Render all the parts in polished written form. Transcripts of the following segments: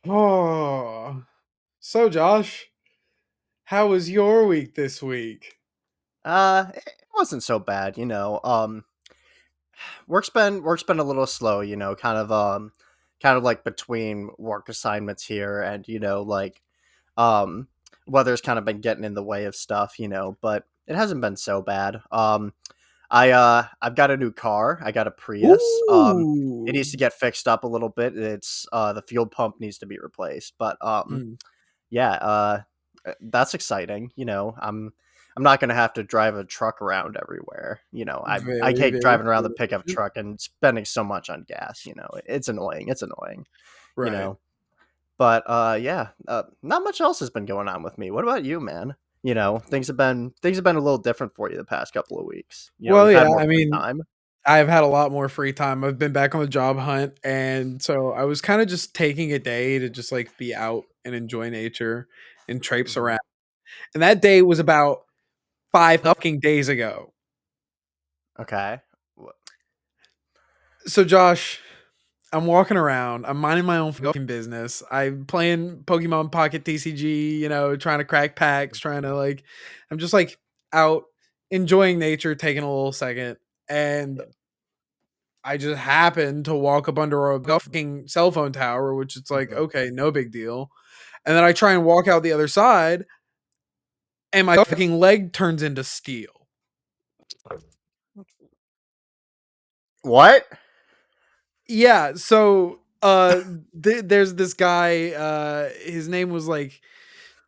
Oh, so Josh, how was your week this week? It wasn't so bad, work's been a little slow, kind of like between work assignments here and um weather's kind of been getting in the way of stuff, but it hasn't been so bad. I've got a new car. I got a Prius. It Ooh. needs to get fixed up a little bit. It's the fuel pump needs to be replaced, but Mm, yeah, that's exciting. I'm not gonna have to drive a truck around everywhere. I very, hate very driving around the pickup good. truck and spending so much on gas. It's annoying. It's annoying. You Right. know, but yeah, not much else has been going on with me. What about you, man? Things have been a little different for you the past couple of weeks. Well, You've had yeah, more I free mean, time. I've had a lot more free time. I've been back on the job hunt, and so I was kind of just taking a day to just like be out and enjoy nature and traipse Hmm. around. And that day was about 5 fucking days ago. Okay. So, Josh, I'm walking around. I'm minding my own fucking business. I'm playing Pokemon Pocket TCG, trying to crack packs, trying to like, I'm just like out enjoying nature, taking a little second. And I just happened to walk up under a fucking cell phone tower, which it's like, Mhm. okay, no big deal. And then I try and walk out the other side, and my fucking leg turns into steel. What? Yeah, so there's this guy, his name was like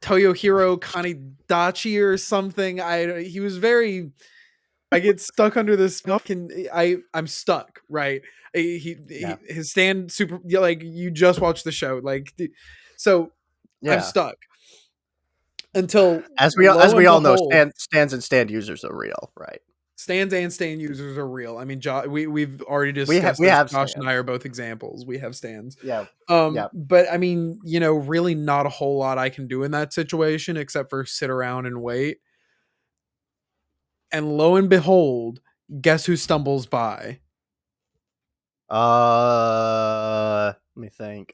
Toyohiro Kanidachi or something. He was very. I get stuck under this fucking. I'm stuck, right? Yeah. His stand super, yeah, like you just watched the show, so I'm Yeah. stuck until As lo we and all know, behold, stands and stand users are real, right? stands and stand users are real. I mean, we've already discussed We this. have Josh and I are stands. both examples. We have stands. Yeah. Yeah. But I mean, really not a whole lot I can do in that situation except for sit around and wait. And lo and behold, guess who stumbles by? Let me think.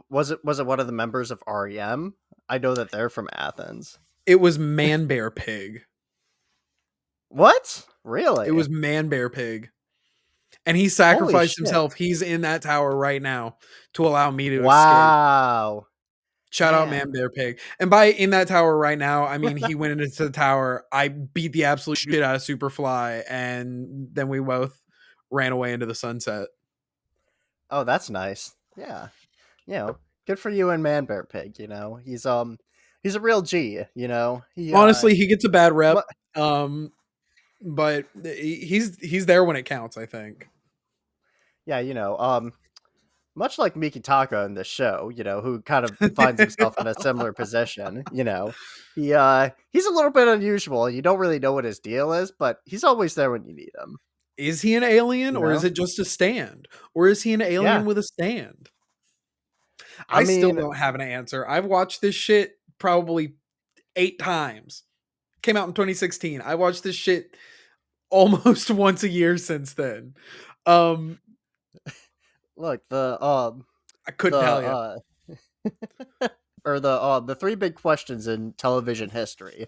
Was it one of the members of REM? I know that they're from Athens. It was Man Bear Pig. What? It Really? was Man Bear Pig. And he Holy sacrificed shit. himself. He's in that tower right now to allow me to escape. Wow. Shout out Man. Man Bear Pig. And by in that tower right now, I mean he went into the tower. I beat the absolute shit out of Superfly, and then we both ran away into the sunset. Oh, that's nice. Yeah. Good for you and Man Bear Pig, he's a real G, He Honestly, he gets a bad rep. what Um, but he's there when it counts, I think. yeah, much like Mikitaka in the show, who kind of finds himself in a similar position, he's a little bit unusual. You don't really know what his deal is, but he's always there when you need him, Is he an alien you or is know? it just a stand? Or is he an alien Yeah. with a stand? I I still mean, don't have an answer. I've watched this shit probably 8 times. Came out in 2016. I watched this shit almost once a year since then. Um, look, I couldn't the tell you. or the three big questions in television history.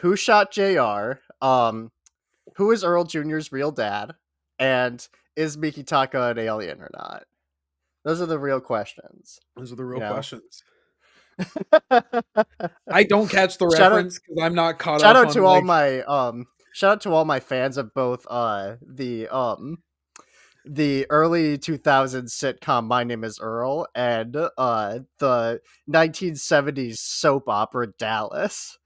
Who shot JR? Who is Earl Jr.'s real dad? And is Mikitaka an alien or not? Those are the real questions, Those are the you real know? questions. I don't catch the shout out reference because I'm not caught shout up out on to all like. my shout out to all my fans of both the early 2000s sitcom My Name is Earl and the 1970s soap opera Dallas.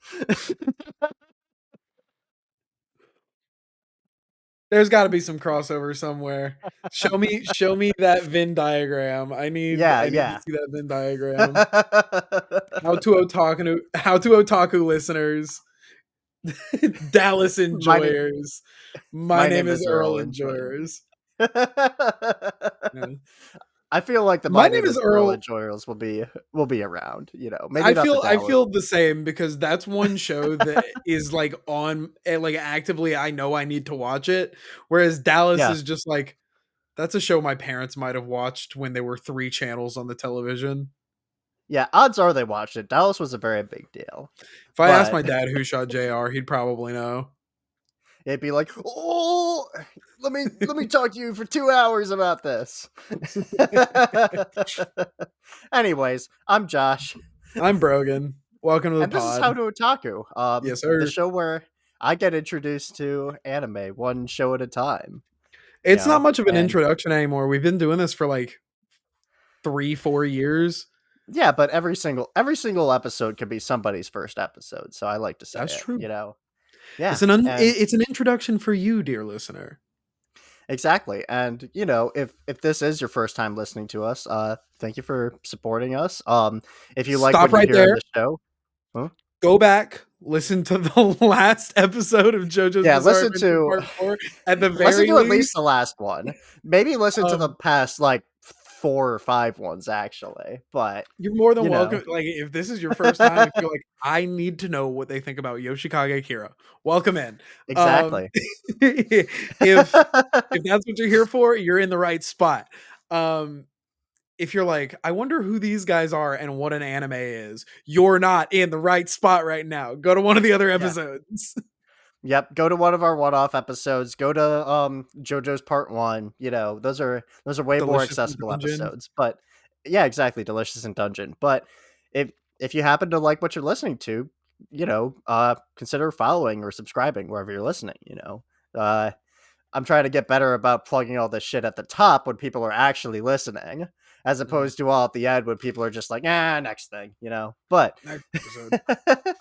There's got to be some crossover somewhere. Show me that Venn diagram. Yeah, I need to yeah. see that Venn diagram. How to otaku listeners, Dallas my name enjoyers. My my name name is is Earl Earl Enjoy. enjoyers. Yeah. I feel like the My My name Name is is Earl Earl. Enjoyers will be around, maybe not the I Dallas. feel the same because that's one show that is like on like actively I know I need to watch it, whereas Dallas Yeah. is just like That's a show my parents might have watched when there were 3 channels on the television. Yeah, odds are they watched it. Dallas was a very big deal. If I asked my But dad who shot JR, he'd probably know. it'd be like, oh, let me talk to you for 2 hours about this. Anyways, I'm Josh. I'm Brogan. Welcome to the And this is pod. How to Otaku. Yes, The sir. show where I get introduced to anime one show at a time. You It's not know? much of an And introduction anymore. We've been doing this for like 3-4 years. yeah, but every single episode could be somebody's first episode, so I like to say That's it, true. Yeah, and It's an introduction for you, dear listener. exactly. And if this is your first time listening to us, thank you for supporting us. If you like Stop what you right hear in there. the show, huh? Go back, listen to the last episode of JoJo's Yeah, Bizarre listen Adventure to Part 4 at the listen very to at least least. the last one. Maybe listen to the Um, past like 4 or 5 ones actually. But you're more than you know, welcome. Like, if this is your first time, if you're like, I need to know what they think about Yoshikage Kira, welcome in. Um, exactly. if that's what you're here for, you're in the right spot. Um, if you're like, I wonder who these guys are and what an anime is, you're not in the right spot right now. Go to one of the other Yeah. episodes. Yep, go to one of our one-off episodes. Go to JoJo's Part 1. Those are way more Delicious in accessible Dungeon. episodes. But yeah, exactly, Delicious in Dungeon. But if you happen to like what you're listening to, consider following or subscribing wherever you're listening, I'm trying to get better about plugging all this shit at the top when people are actually listening, as opposed to all at the end when people are just like, next thing, But Next episode.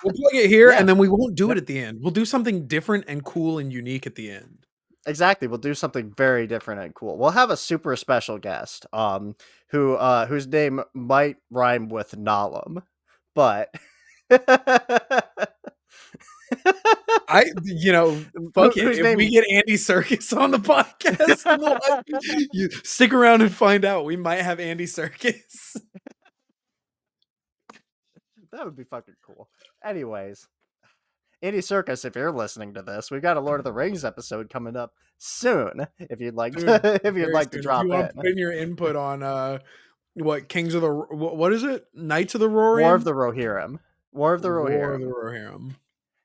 We'll plug it here yeah, and then we won't do it yep, at the end. We'll do something different and cool and unique at the end. exactly. We'll do something very different and cool. We'll have a super special guest, whose name might rhyme with Nalam, but Fuck it. whose If we name get Andy Serkis on the podcast, you stick around and find out. We might have Andy Serkis. that would be fucking cool. Anyways. Andy Circus, if you're listening to this, we've got a Lord of the Rings episode coming up soon. If you'd like Soon, to, if you'd very like to soon. If you drop want to in, put in your input on what Kings of the what is it? Knights of the War of Rohirrim? the Rohirrim, War of the War of the Rohirrim. Rohirrim.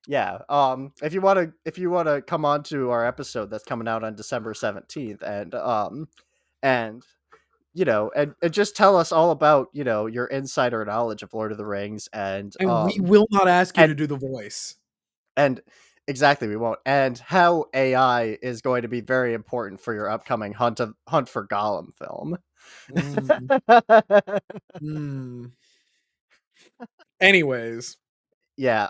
Yeah. If you want to come on to our episode that's coming out on December 17th, and and just tell us all about your insider knowledge of Lord of the Rings, And we will not ask you to and do the voice. and exactly, we won't. And how AI is going to be very important for your upcoming Hunt for Gollum film. Mm, mm. Anyways. Yeah.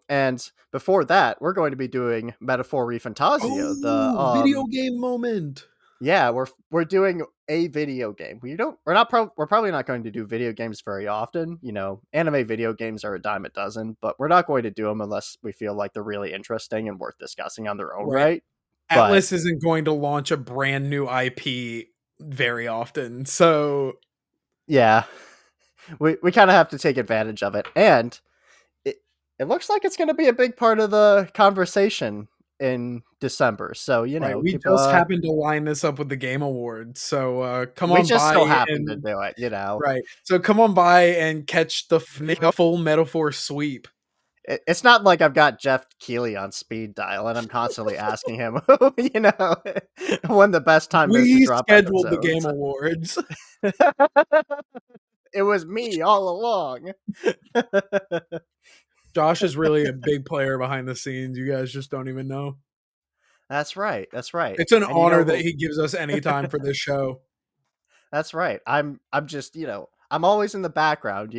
And before that, we're going to be doing Metaphor ReFantazio. Oh, video game moment. Yeah, we're doing a video game. We're probably not going to do video games very often. Anime video games are a dime a dozen, but we're not going to do them unless we feel like they're really interesting and worth discussing on their own Right. right. But Atlas isn't going to launch a brand new IP very often. So yeah, we kind of have to take advantage of it. And it looks like it's going to be a big part of the conversation in December. So, right, we keep just happened to line this up with the Game Awards. So come we on just by so happen to and do it. right. So come on by and catch the full metaphor sweep. It's not like I've got Jeff Keighley on speed dial and I'm constantly asking him, when the best time is to We drop scheduled the Game episodes. Awards. It was me all along. Josh is really a big player behind the scenes. You guys just don't even know. That's right. That's right. It's an And honor that he gives us any time for this show. That's right. I'm just, I'm always in the background,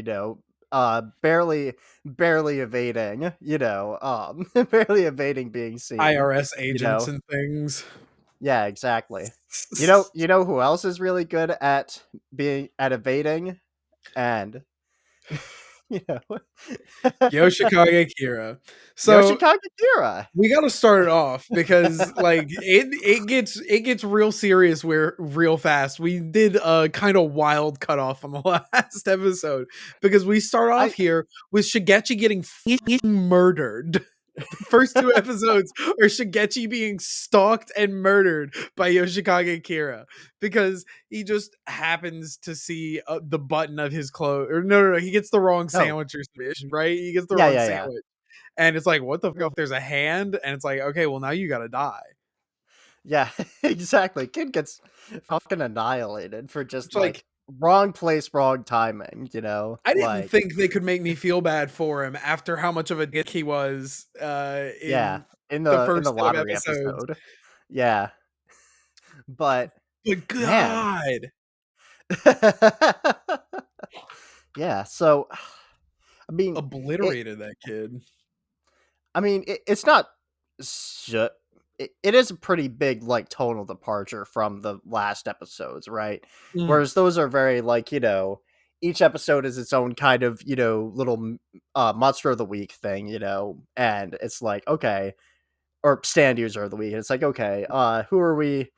barely evading, barely evading being seen. IRS agents and things. Yeah, exactly. You know who else is really good at evading and Yoshikage Kira. So Yoshikage Kira. we got to start it off because like it gets real serious real fast. We did a kind of wild cutoff on the last episode because we start off here with Shigechi getting murdered. The first two episodes are Shigechi being stalked and murdered by Yoshikage Kira because he just happens to see the button of his clothes. Or no, he gets the wrong Oh, sandwich or something, right? He gets the yeah, wrong yeah, yeah. sandwich. And it's like, what the fuck if there's a hand? And it's like, okay, well, now you gotta die. Yeah, exactly. Kid gets fucking annihilated for just It's like, like wrong place, wrong timing, you know? I didn't Like, think they could make me feel bad for him after how much of a dick he was yeah, in in the the first set of lottery episodes. episode. Yeah. But But man. God, Yeah, so I mean, it obliterated that kid. it's not su- it is a pretty big like tonal departure from the last episodes, right? Mm. Whereas those are very like, each episode is its own kind of, little monster of the week thing, and it's like, okay, or stand user of the week. And it's like, okay, who are we?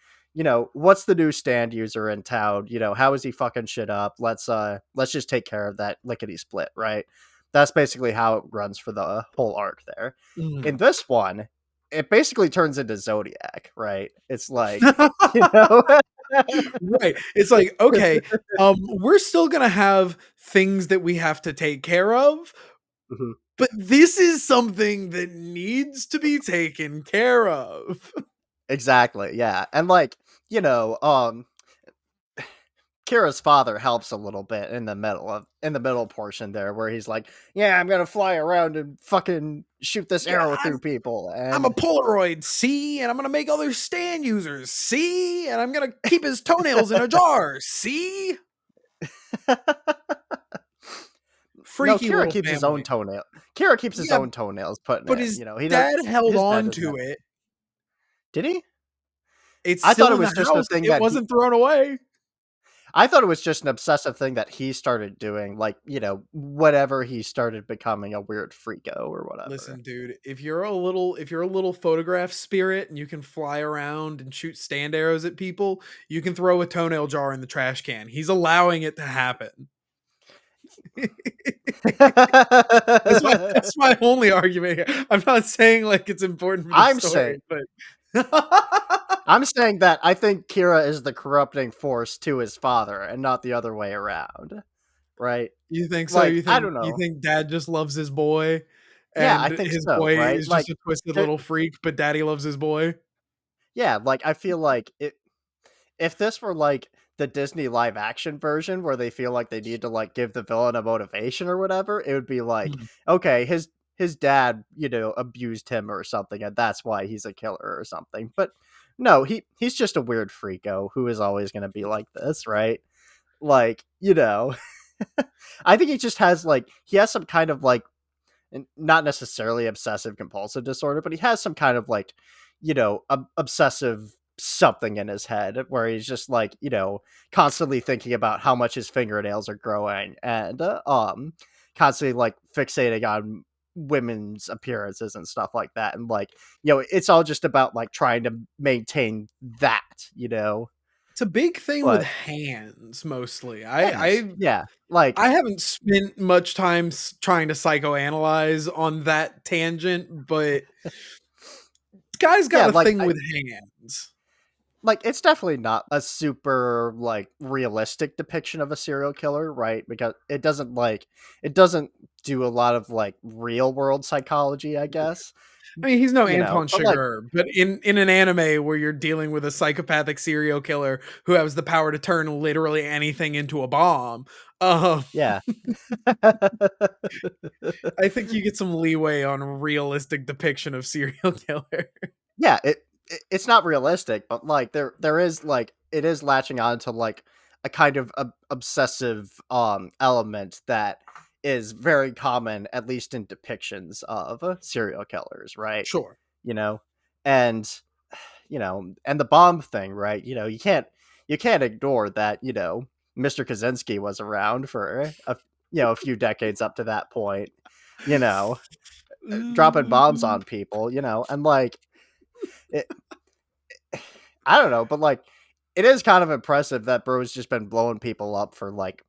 What's the new stand user in town? How is he fucking shit up? Let's just take care of that lickety split, right? That's basically how it runs for the whole arc there. In Mm. this one, it basically turns into Zodiac, right? It's like, you know, Right. It's like, okay, we're still gonna have things that we have to take care of, Mhm. but this is something that needs to be taken care of. Exactly, yeah. And like, you know, um Kira's father helps a little bit in the middle portion there where he's like, "Yeah, I'm gonna fly around and fucking shoot this Yeah, arrow through people." I'm a And Polaroid, see, and I'm gonna make other stand users, see, and I'm gonna keep his toenails in a jar, see. no, Freaky little family. Kira keeps his Yeah, own toenails putting but in. his He does dad held his dad on doesn't have. to it. Did he? It's I thought still it in the was just a house. thing It that he wasn't thrown away. I thought it was just an obsessive thing that he started doing, like, whatever he started becoming a weird freako or whatever. Listen, dude, if you're a little photograph spirit and you can fly around and shoot stand arrows at people, you can throw a toenail jar in the trash can. He's allowing it to happen. That's my only argument here. I'm not saying like it's important for the I'm saying story, but I'm saying that I think Kira is the corrupting force to his father and not the other way around, right? you think so? Like, You I think don't you know. think dad just loves his boy Yeah, I and think his so, boy right? is Like, just a twisted there, little freak, but daddy loves his boy? yeah, like I feel like if this were like the Disney live action version where they feel like they need to like give the villain a motivation or whatever, it would be like, Mm. okay, his dad, abused him or something, and that's why he's a killer or something. But no, he's just a weird freako who is always gonna be like this, right? Like, I think he has some kind of like not necessarily obsessive compulsive disorder, but he has some kind of like, obsessive something in his head where he's just like, constantly thinking about how much his fingernails are growing and constantly like fixating on women's appearances and stuff like that. And like, it's all just about like trying to maintain that, It's a big thing with but hands mostly. hands, yeah, like I haven't spent much time trying to psychoanalyze on that tangent, but guy's got yeah, a thing with hands. it's definitely not a super like realistic depiction of a serial killer, right? Because it doesn't do a lot of like real world psychology, I guess. I mean, he's no Anton But like, Chigurh, but in an anime where you're dealing with a psychopathic serial killer who has the power to turn literally anything into a bomb, um, yeah. I think you get some leeway on realistic depiction of serial killer. Yeah, it's not realistic, but like there is like it is latching on to like a kind of obsessive element that is very common at least in depictions of serial killers, right? Sure. You know, and and the bomb thing, right? You can't ignore that, Mr. Kaczynski was around for a few decades up to that point, you know, dropping bombs Mm. on people, and like it, I don't know, but like it is kind of impressive that bro's just been blowing people up for like,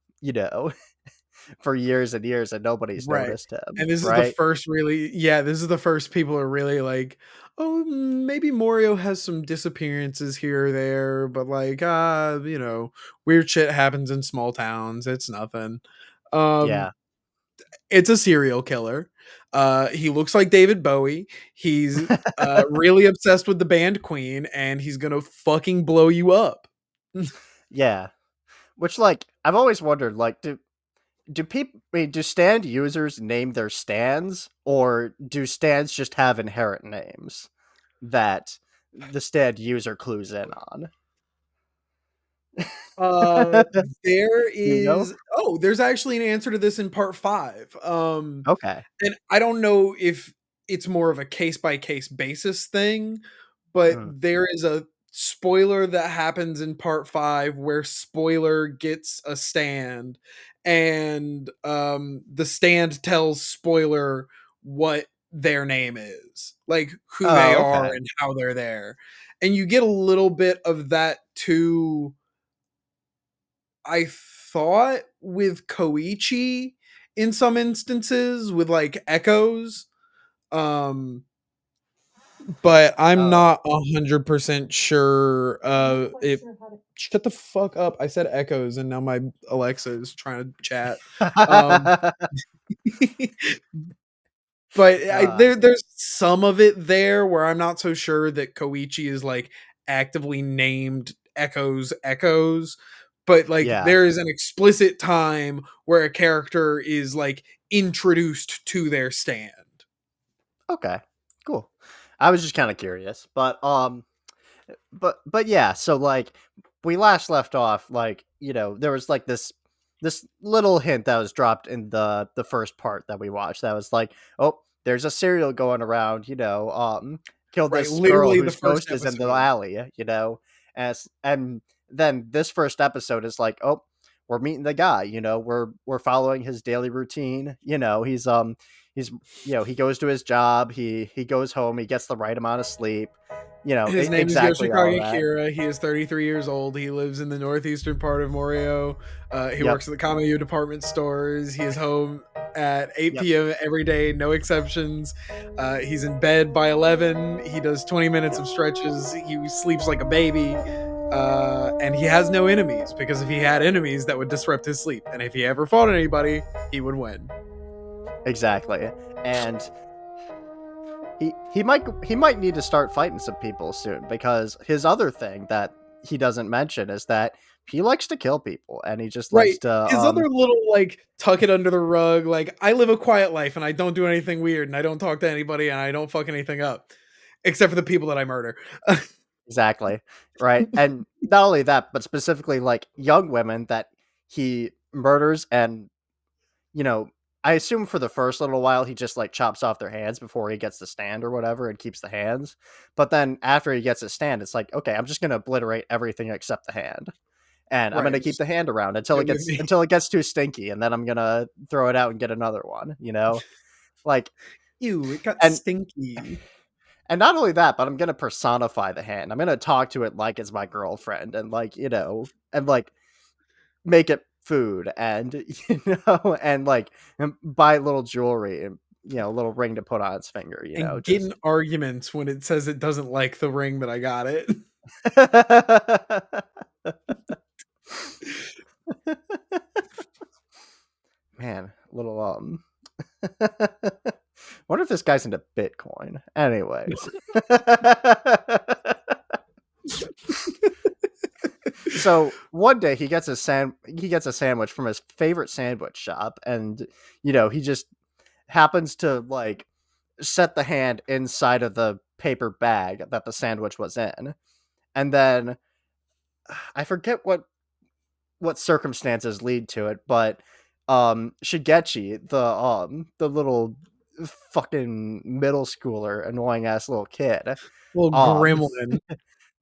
for years and years, and nobody's Right. noticed him, And this is the right? first really yeah, this is the first people are really like, "Oh, maybe Mario has some disappearances here or there, but like, weird shit happens in small towns. It's nothing." Um, Yeah. it's a serial killer. He looks like David Bowie. He's really obsessed with the band Queen, and he's gonna fucking blow you up. Yeah. Which, like, I've always wondered, like, do people do stand users name their stands, or do stands just have inherent names that the stand user clues in on? Uh, there You know? is there's actually an answer to this in part 5. Okay. And I don't know if it's more of a case by case basis thing, but Mm. there is a spoiler that happens in part 5 where spoiler gets a stand and the stand tells spoiler what their name is, like who they Oh, are okay. and how they're there. And you get a little bit of that too I thought with Koichi in some instances with like echoes, um, but I'm Oh. not 100% sure. It shut the fuck up. I said echoes, and now my Alexa is trying to chat. Um, but there's some of it there where I'm not so sure that Koichi is like actively named echoes, but like Yeah. there is an explicit time where a character is like introduced to their stand. Okay. Cool. I was just kind of curious, but yeah, so like we last left off, like, there was like this little hint that was dropped in the first part that we watched that was like, oh, there's a serial going around, kill Right, this girl literally the whose first ghost is in the episode. alley, and then this first episode is like, oh, we're meeting the guy, we're following his daily routine, he's he goes to his job, he goes home, he gets the right amount of sleep, His name is exactly all Yoshikage that. Kira. He is 33 years old. He lives in the northeastern part of Morio. He Yep. works at the Kamayu department stores. He is home at Yep. 8 p.m. every day, no exceptions. He's in bed by 11. He does 20 minutes of stretches. He sleeps like a baby. And he has no enemies because if he had enemies, that would disrupt his sleep. And if he ever fought anybody, he would win. Exactly. And he might need to start fighting some people soon, because his other thing that he doesn't mention is that he likes to kill people, and he just likes Right. to His other little like tuck it under the rug, like I live a quiet life and I don't do anything weird and I don't talk to anybody and I don't fuck anything up except for the people that I murder. exactly, right? And not only that, but specifically like young women that he murders, and you know, I assume for the first little while he just like chops off their hands before he gets the stand or whatever and keeps the hands. But then after he gets his stand, it's like, okay, I'm just gonna obliterate everything except the hand. And I'm Right. gonna keep Just the hand around stay with me. until it gets too stinky, and then I'm gonna throw it out and get another one. Like, Ew, it got and stinky. and not only that, but I'm gonna personify the hand. I'm gonna talk to it like it's my girlfriend, and and like make it food, and and like buy little jewelry, and a little ring to put on its finger. And get in Just arguments when it says it doesn't like the ring that I got it. man, little wonder if this guy's into Bitcoin. Anyways. So one day he gets a sandwich from his favorite sandwich shop, and he just happens to like set the hand inside of the paper bag that the sandwich was in. And then I forget what circumstances lead to it, but Shigechi, the little fucking middle schooler, annoying ass little kid, Little um gremlin.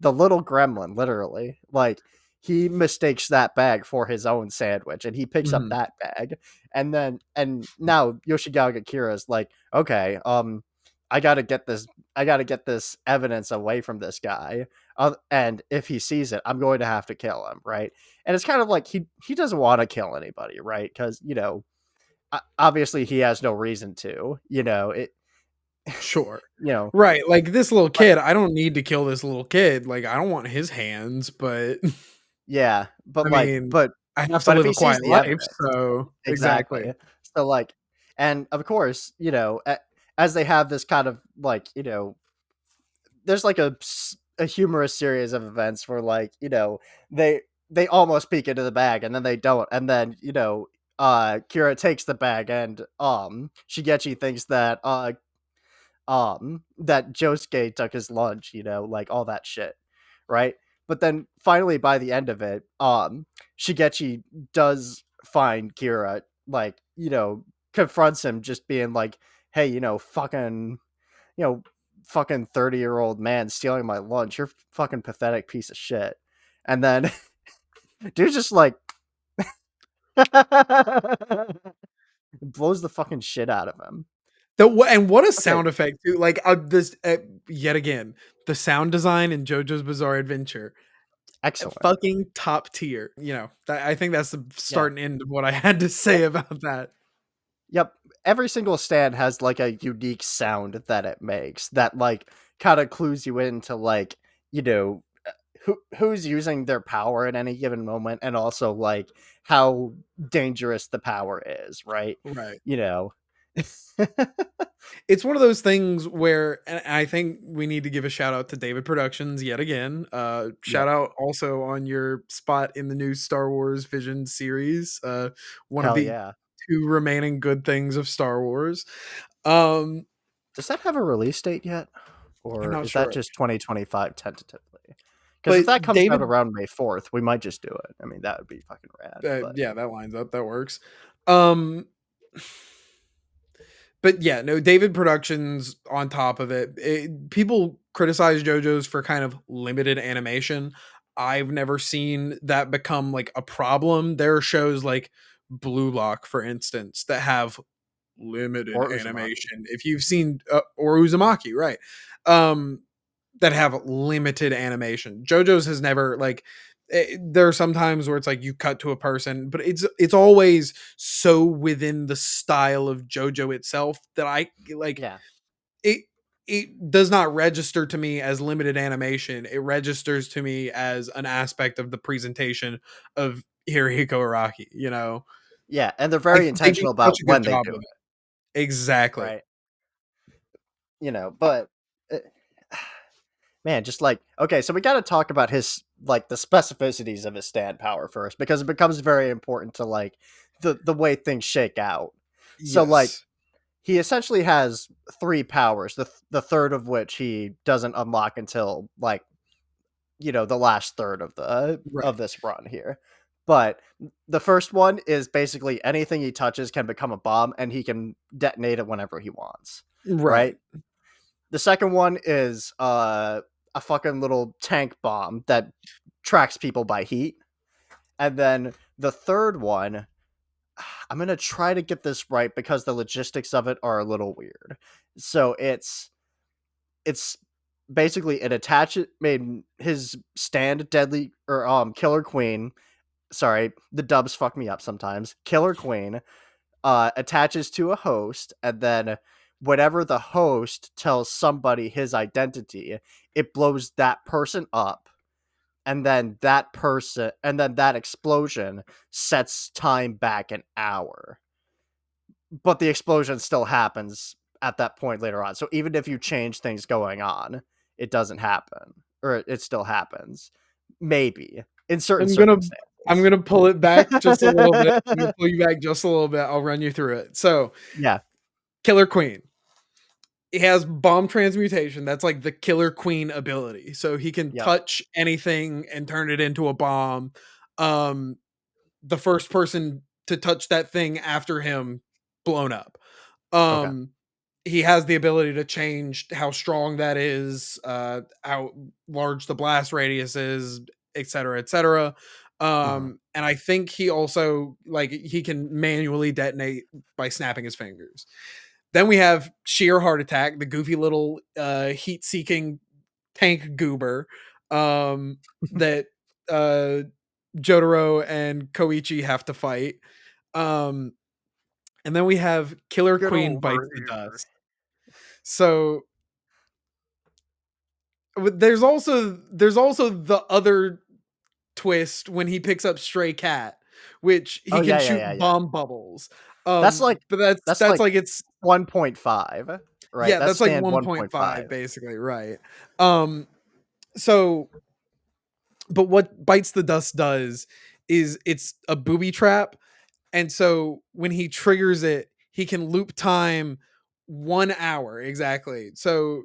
the little gremlin, literally, like, he mistakes that bag for his own sandwich, and he picks up Mhm. that bag, and now Yoshikage Kira is like, okay, I gotta get this evidence away from this guy, and if he sees it, I'm going to have to kill him, right? And it's kind of like he doesn't want to kill anybody, right? Because obviously he has no reason to, you know, it Sure. you know, Right, like, this little but kid, I don't need to kill this little kid, like, I don't want his hands, but yeah, I mean, but I have to but if live he a sees quiet the life, evidence, so exactly. exactly. So, like, and of course, as they have this kind of, like, there's like a humorous series of events where, like, they they almost peek into the bag and then they don't, and then Kira takes the bag, and Shigechi thinks that Josuke took his lunch, like all that shit, right? But then finally by the end of it, Shigechi does find Kira, like, confronts him, just being like, hey, you know, fucking 30-year-old man stealing my lunch. You're a fucking pathetic piece of shit. And then dude's just like blows the fucking shit out of him. And what a Okay, sound effect too, like, this, yet again, the sound design in JoJo's Bizarre Adventure, excellent. fucking top tier, that I think that's the Yeah. start and end of what I had to say about that. Yep. Every single stand has like a unique sound that it makes that, like, kind of clues you into, like, you know who's using their power at any given moment, and also like how dangerous the power is, right? Right. You know. It's one of those things where, and I think we need to give a shout out to David Productions yet again. Shout Yep. out also on your spot in the new Star Wars Vision series. One of Hell the yeah. two remaining good things of Star Wars. Um, Does that have a release date yet? I'm Or not is that sure, just 2025 tentatively? Because if but that comes out David, around May 4th, we might just do it. I mean, that would be fucking rad. But yeah, that lines up. That works. Um, but yeah, no, David Productions on top of people criticize JoJo's for kind of limited animation. I've never seen that become like a problem. There are shows like Blue Lock, for instance, that have limited or Uzumaki. animation. If you've seen or Uzumaki, right? Um, that have limited animation. JoJo's has never like there are some times where it's like you cut to a person, but it's always so within the style of JoJo itself that I like Yeah. it it does not register to me as limited animation. It registers to me as an aspect of the presentation of Hirohiko Araki. Yeah, and they're I very think they do intentional such about a good when they job do with it, it. Exactly. right? But uh, man, just like, okay, so we got to talk about his, like, the specificities of his stand power first, because it becomes very important to, like, the way things shake out. So, like, Yes. he essentially has three powers, the third of which he doesn't unlock until, like, the last third of Right. this run here. But the first one is basically anything he touches can become a bomb, and he can detonate it whenever he wants, right? Right. The second one is a fucking little tank bomb that tracks people by heat. And then the third one, I'm going to try to get this right because the logistics of it are a little weird. So it's basically it attaches made his stand deadly, or Killer Queen. Sorry, the dubs fuck me up sometimes. Killer Queen attaches to a host, and then whenever the host tells somebody his identity, it blows that person up, and then that explosion sets time back an hour. But the explosion still happens at that point later on. So even if you change things going on, it doesn't happen, or it still happens. Maybe in certain I'm gonna I'm circumstances. gonna pull it back just a little bit. I'm gonna pull you back just a little bit. I'll run you through it. So, Yeah. Killer Queen. He has bomb transmutation. That's like the Killer Queen ability. So he can Yep. touch anything and turn it into a bomb. Um, the first person to touch that thing after him blown up. Okay. Um, he has the ability to change how strong that is, how large the blast radius is, et cetera, et cetera. Hmm. And I think he also like he can manually detonate by snapping his fingers. Then we have sheer heart attack, the goofy little heat-seeking tank goober that uh, Jotaro and Koichi have to fight. Um, And then we have Killer Get Queen over bites the here. dust. So there's also the other twist when he picks up Stray Cat, which Oh he can yeah, yeah, shoot yeah, yeah. bomb bubbles. That's like But that's that's that's like like it's 1.5, right? yeah, That's that's like stand 1.5 1.5. basically, right? So but what bites the dust does is it's a booby trap, and so when he triggers it, he can loop time 1 hour exactly. So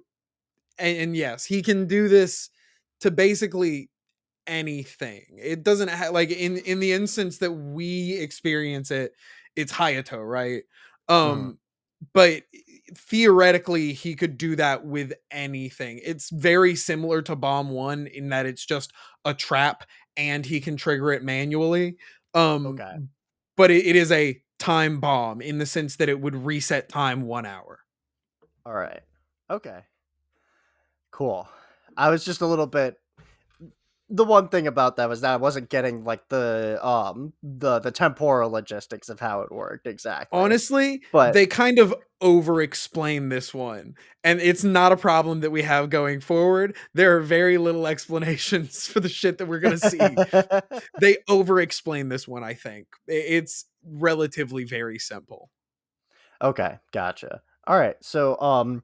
and yes, he can do this to basically anything. It doesn't like in the instance that we experience it, it's Hayato, right? Mhm. Um but theoretically he could do that with anything. It's very similar to Bomb 1 in that it's just a trap and he can trigger it manually. Um Okay. but it is a time bomb in the sense that it would reset time 1 hour. All right. Okay. Cool. I was just a little bit. The one thing about that was that I wasn't getting like the temporal logistics of how it worked exactly. Honestly, But they kind of over explain this one, and it's not a problem that we have going forward. There are very little explanations for the shit that we're going to see. They over explain this one, I think. It's relatively very simple. okay, gotcha. All right. So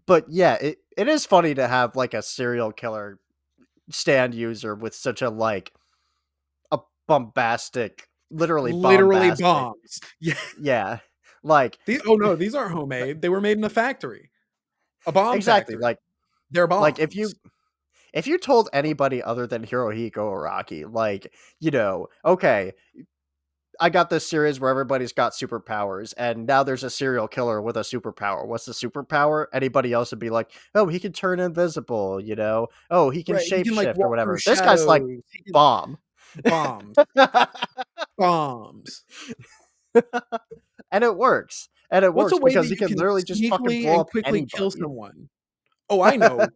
but yeah, it is funny to have like a serial killer stand user with such a like a bombastic, literally Literally bombastic. bombs. Yeah. Yeah. Like Oh no, these aren't homemade. They were made in a factory. A bomb exactly. factory. They're Like bombs. if you told anybody other than Hirohiko Araki, like, okay, I got this series where everybody's got superpowers, and now there's a serial killer with a superpower. What's the superpower? Anybody else would be like, oh, he can turn invisible, Oh, he can Right. He can like shapeshift or walk through whatever. This guy's like shadows. He can bomb. bombs. Bombs. And it works. And it What's a works way because that he you can can literally just fucking sneakily blow and up quickly kill anybody. someone? Oh, I know.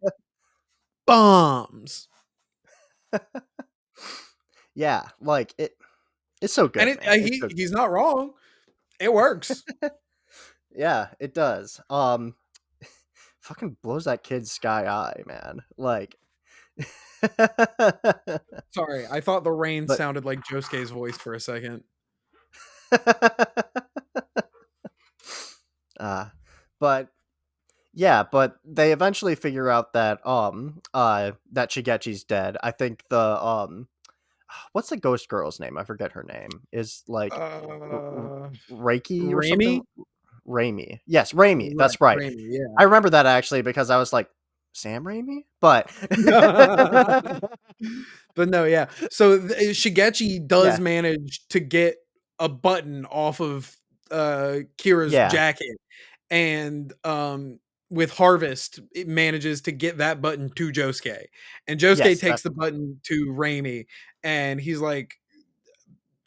Bombs. Yeah, like it's so And good, man. It's so he's good. not wrong. It works. Yeah, it does. Fucking blows that kid's sky eye, man. Like Sorry, I thought the rain but sounded like Josuke's voice for a second. uh but yeah, but they eventually figure out that that Shigechi's dead. I think the what's the ghost girl's name? I forget her name. Is like Uh, Reiki or something? Rami? Raimi. Yes, Raimi. Right, That's right. Rami, I remember that actually because I was like, Sam Raimi? But yeah. But no, yeah. So Shigechi does yeah, manage to get a button off of Kira's yeah, jacket, and with Harvest, it manages to get that button to Josuke, and Josuke yes, takes that's the button to Raimi, and he's like,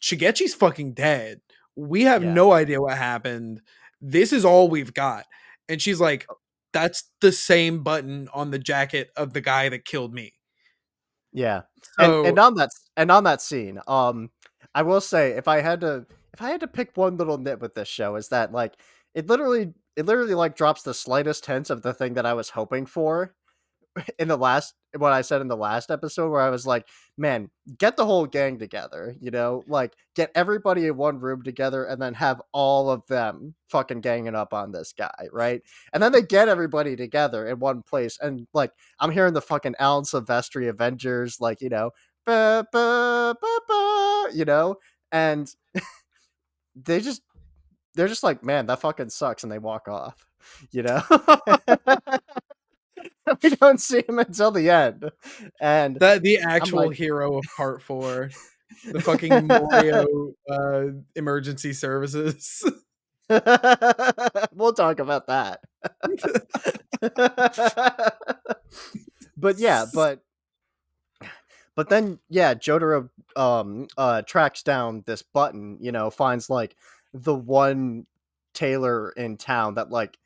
"Shigechi's fucking dead. We have yeah, no idea what happened. This is all we've got." And she's like, "That's the same button on the jacket of the guy that killed me." yeah. And So on that scene, I will say if I had to pick one little nit with this show is that like it literally like drops the slightest hints of the thing that I was hoping for in the last what I said in the last episode where I was like, man, get the whole gang together, like get everybody in one room together and then have all of them fucking ganging up on this guy, right? And then they get everybody together in one place and like I'm hearing the fucking Alan Silvestri Avengers, like, ba, ba, ba, ba, and they just they're just like, man, that fucking sucks, and they walk off, you know? We don't see him until the end. And the I'm actual like, hero of part 4, the fucking Morio emergency services. we'll talk about that. But yeah, but then yeah, Jotaro tracks down this button, finds like the one tailor in town that like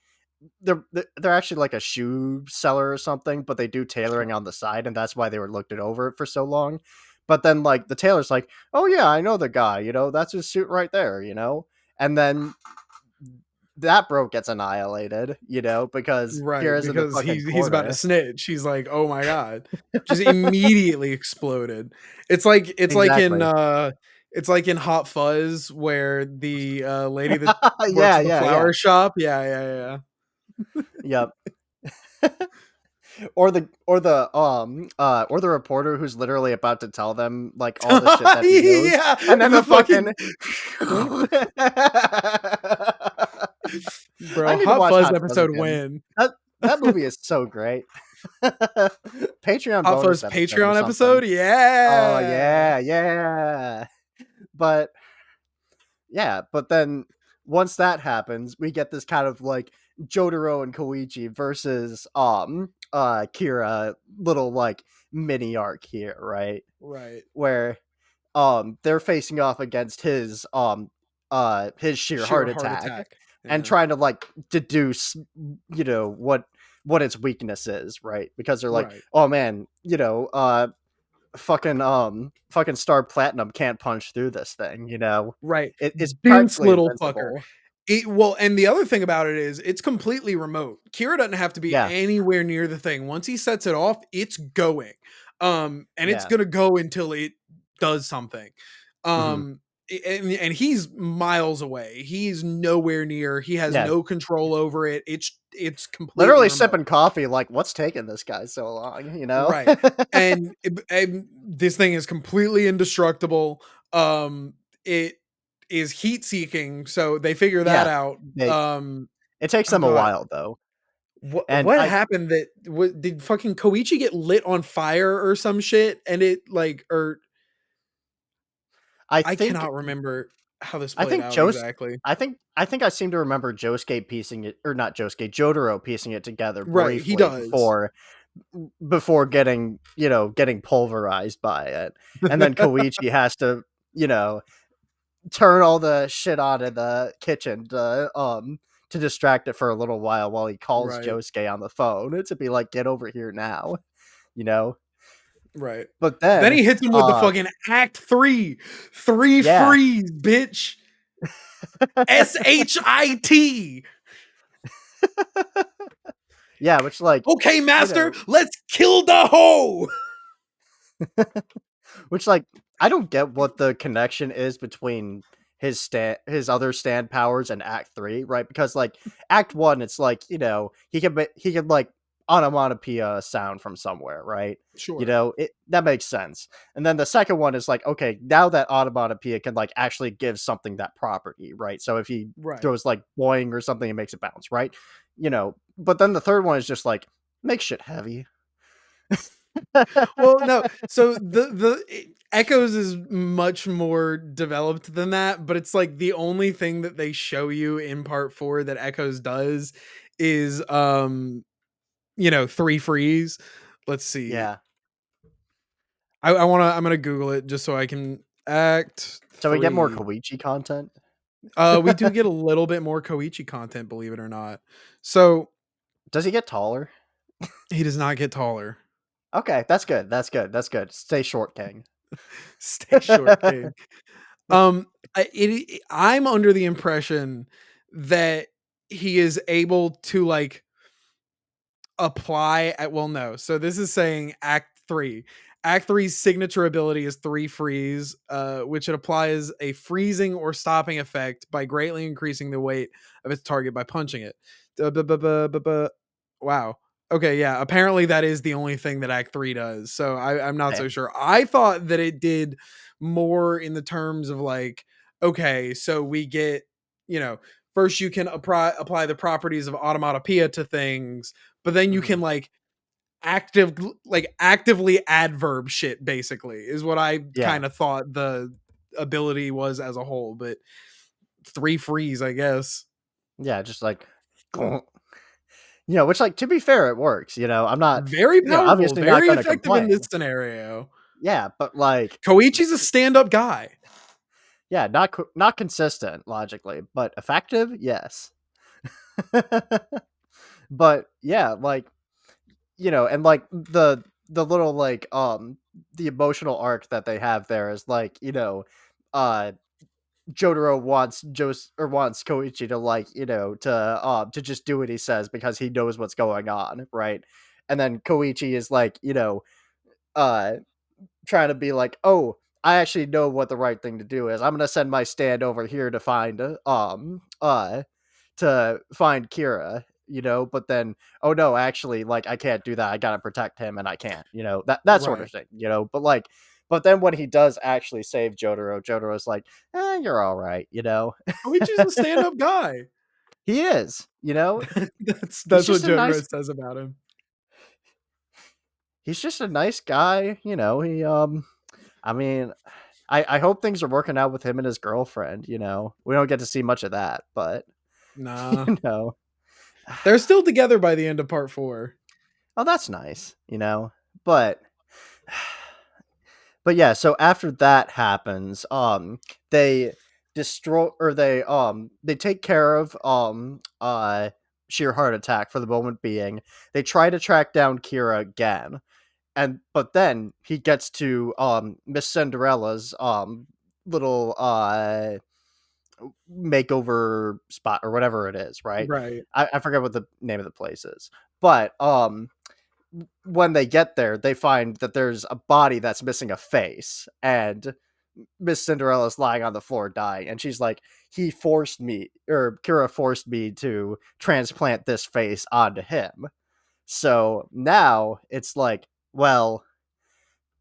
they're actually like a shoe seller or something, but they do tailoring on the side, and that's why they were looked it over for so long. But then like the tailor's like, oh yeah, I know the guy, that's his suit right there, and then that bro gets annihilated, because Right, Kira's in the because fucking he's about to corner. snitch. He's like, "Oh my god." Just immediately exploded. Exactly. It's like in Hot Fuzz where the, lady that works Yeah, at the yeah, yeah. flower shop. Yeah, yeah, Yep. Or the reporter who's literally about to tell them like all the shit yeah. that he knows, Yeah, and then the the fucking fucking I Bro, need to Hot watch Fuzz Hot Fuzz episode again. win. That movie is so great. Patreon Hot bonus Fuzz episode or Patreon something. episode? Oh Yeah. yeah, yeah. But yeah, but then once that happens, we get this kind of like Jotaro and Koichi versus Kira little like mini arc here, right? Right. Where they're facing off against his sheer Sheer heart heart attack attack. and Yeah. trying to like deduce what its weakness is, right? Because they're like, Right. oh man, fucking Star Platinum can't punch through this thing, Right. it's Dense practically little fucker. invincible. Well, and the other thing about it is it's completely remote. Kira doesn't have to be Yeah, anywhere near the thing. Once he sets it off, it's going. And it's yeah. gonna go until it does something. Hmm. Um and he's miles away. He's nowhere near. He has Yeah, no control over it. It's completely literally remote. sipping coffee like what's taking this guy so long. Right. And this thing is completely indestructible. It is heat seeking, so they figure that Yeah, out. they it takes Oh them a god. while though. And What I happened that what did fucking Koichi get lit on fire or some shit and it like or I I think cannot remember how this I played think out Joe's exactly. I seem to remember Josuke piecing it, or not Josuke, Jotaro piecing it together Right, he briefly does. before getting pulverized by it. And then Koichi has to, you know, turn all the shit on in the kitchen to distract it for a little while he calls Right, Josuke on the phone to be like, get over here now, you know? right. But Then then he hits him with the fucking act 3. 3 yeah. freeze, bitch. SHIT. Yeah, which like, Okay, you master, know, let's kill the hoe. which like I don't get what the connection is between his other stand powers and Act 3, right? Because like Act 1 it's like, he could like onomatopoeia a sound from somewhere, right? Sure. That makes sense. And then the second one is like, okay, now that onomatopoeia can like actually give something that property, right? So if he Right. throws like boing or something, it makes it bounce, right? But then the third one is just like make shit heavy. Well, no. So Echoes is much more developed than that, but it's like the only thing that they show you in part 4 that Echoes does is 3 freeze. Let's see. Yeah. I'm gonna Google it just so I can act So we get more 3. Koichi content. We do get a little bit more Koichi content, believe it or not. So Does he get taller? he does not get taller. Okay, that's good. That's good. That's good. Stay short, King. Stay short, King. I'm under the impression that he is able to like apply at well no. So this is saying act 3. Act three's signature ability is 3 freeze, which it applies a freezing or stopping effect by greatly increasing the weight of its target by punching it. Wow. Okay, yeah. Apparently that is the only thing that Act 3 does. So I'm not so Damn. sure. I thought that it did more in the terms of like, okay, so we get, first you can apply the properties of automatopoeia to things, but then you Mhm. can actively adverb shit basically is what I Yeah. kind of thought the ability was as a whole, but 3 freeze, I guess. Yeah, just like which like to be fair, it works. I'm not, Very powerful, obviously not very gonna effective in this complain. scenario. Yeah, but like Koichi's a stand-up guy. yeah, not consistent logically, but effective, yes. But yeah, like and like the little like the emotional arc that they have there is like uh Jotaro wants Koichi to like, to just do what he says because he knows what's going on, right? And then Koichi is like, uh trying to be like, "Oh, I actually know what the right thing to do is. I'm going to send my stand over here to find Kira, but then, oh no, actually, like, I can't do that. I got to protect him and I can't, that sort of Right. thing, but then when he does actually save Jotaro's like, you're all right, Koichi's a stand-up guy. he is, he's That's what just a nice, Jotaro says about him. he's just a nice guy, I mean, I hope things are working out with him and his girlfriend, We don't get to see much of that, but Nah. you know. They're still together by the end of part 4. Oh, that's nice, But yeah, so after that happens, they destroy or they take care of sheer heart attack for the moment being. They try to track down Kira again. But then he gets to Miss Cinderella's little makeover spot or whatever it is, right? Right. I forget what the name of the place is. But when they get there, they find that there's a body that's missing a face, and Miss Cinderella's lying on the floor dying, and she's like, Kira forced me to transplant this face onto him. So now it's like, well,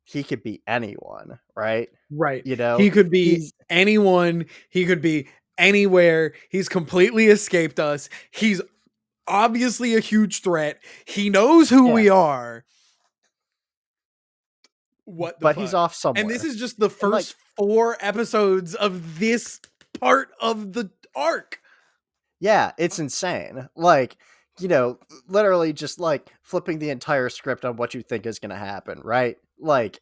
he could be anyone, right? Right. He could be He's anyone, he could be anywhere. He's completely escaped us. He's obviously a huge threat. He knows who yeah, we are. What the but he's fuck? off And this somewhere. is just the And like, first 4 episodes of this part of the arc. yeah, it's insane. Like, literally just like flipping the entire script on what you think is going to happen, right? Like,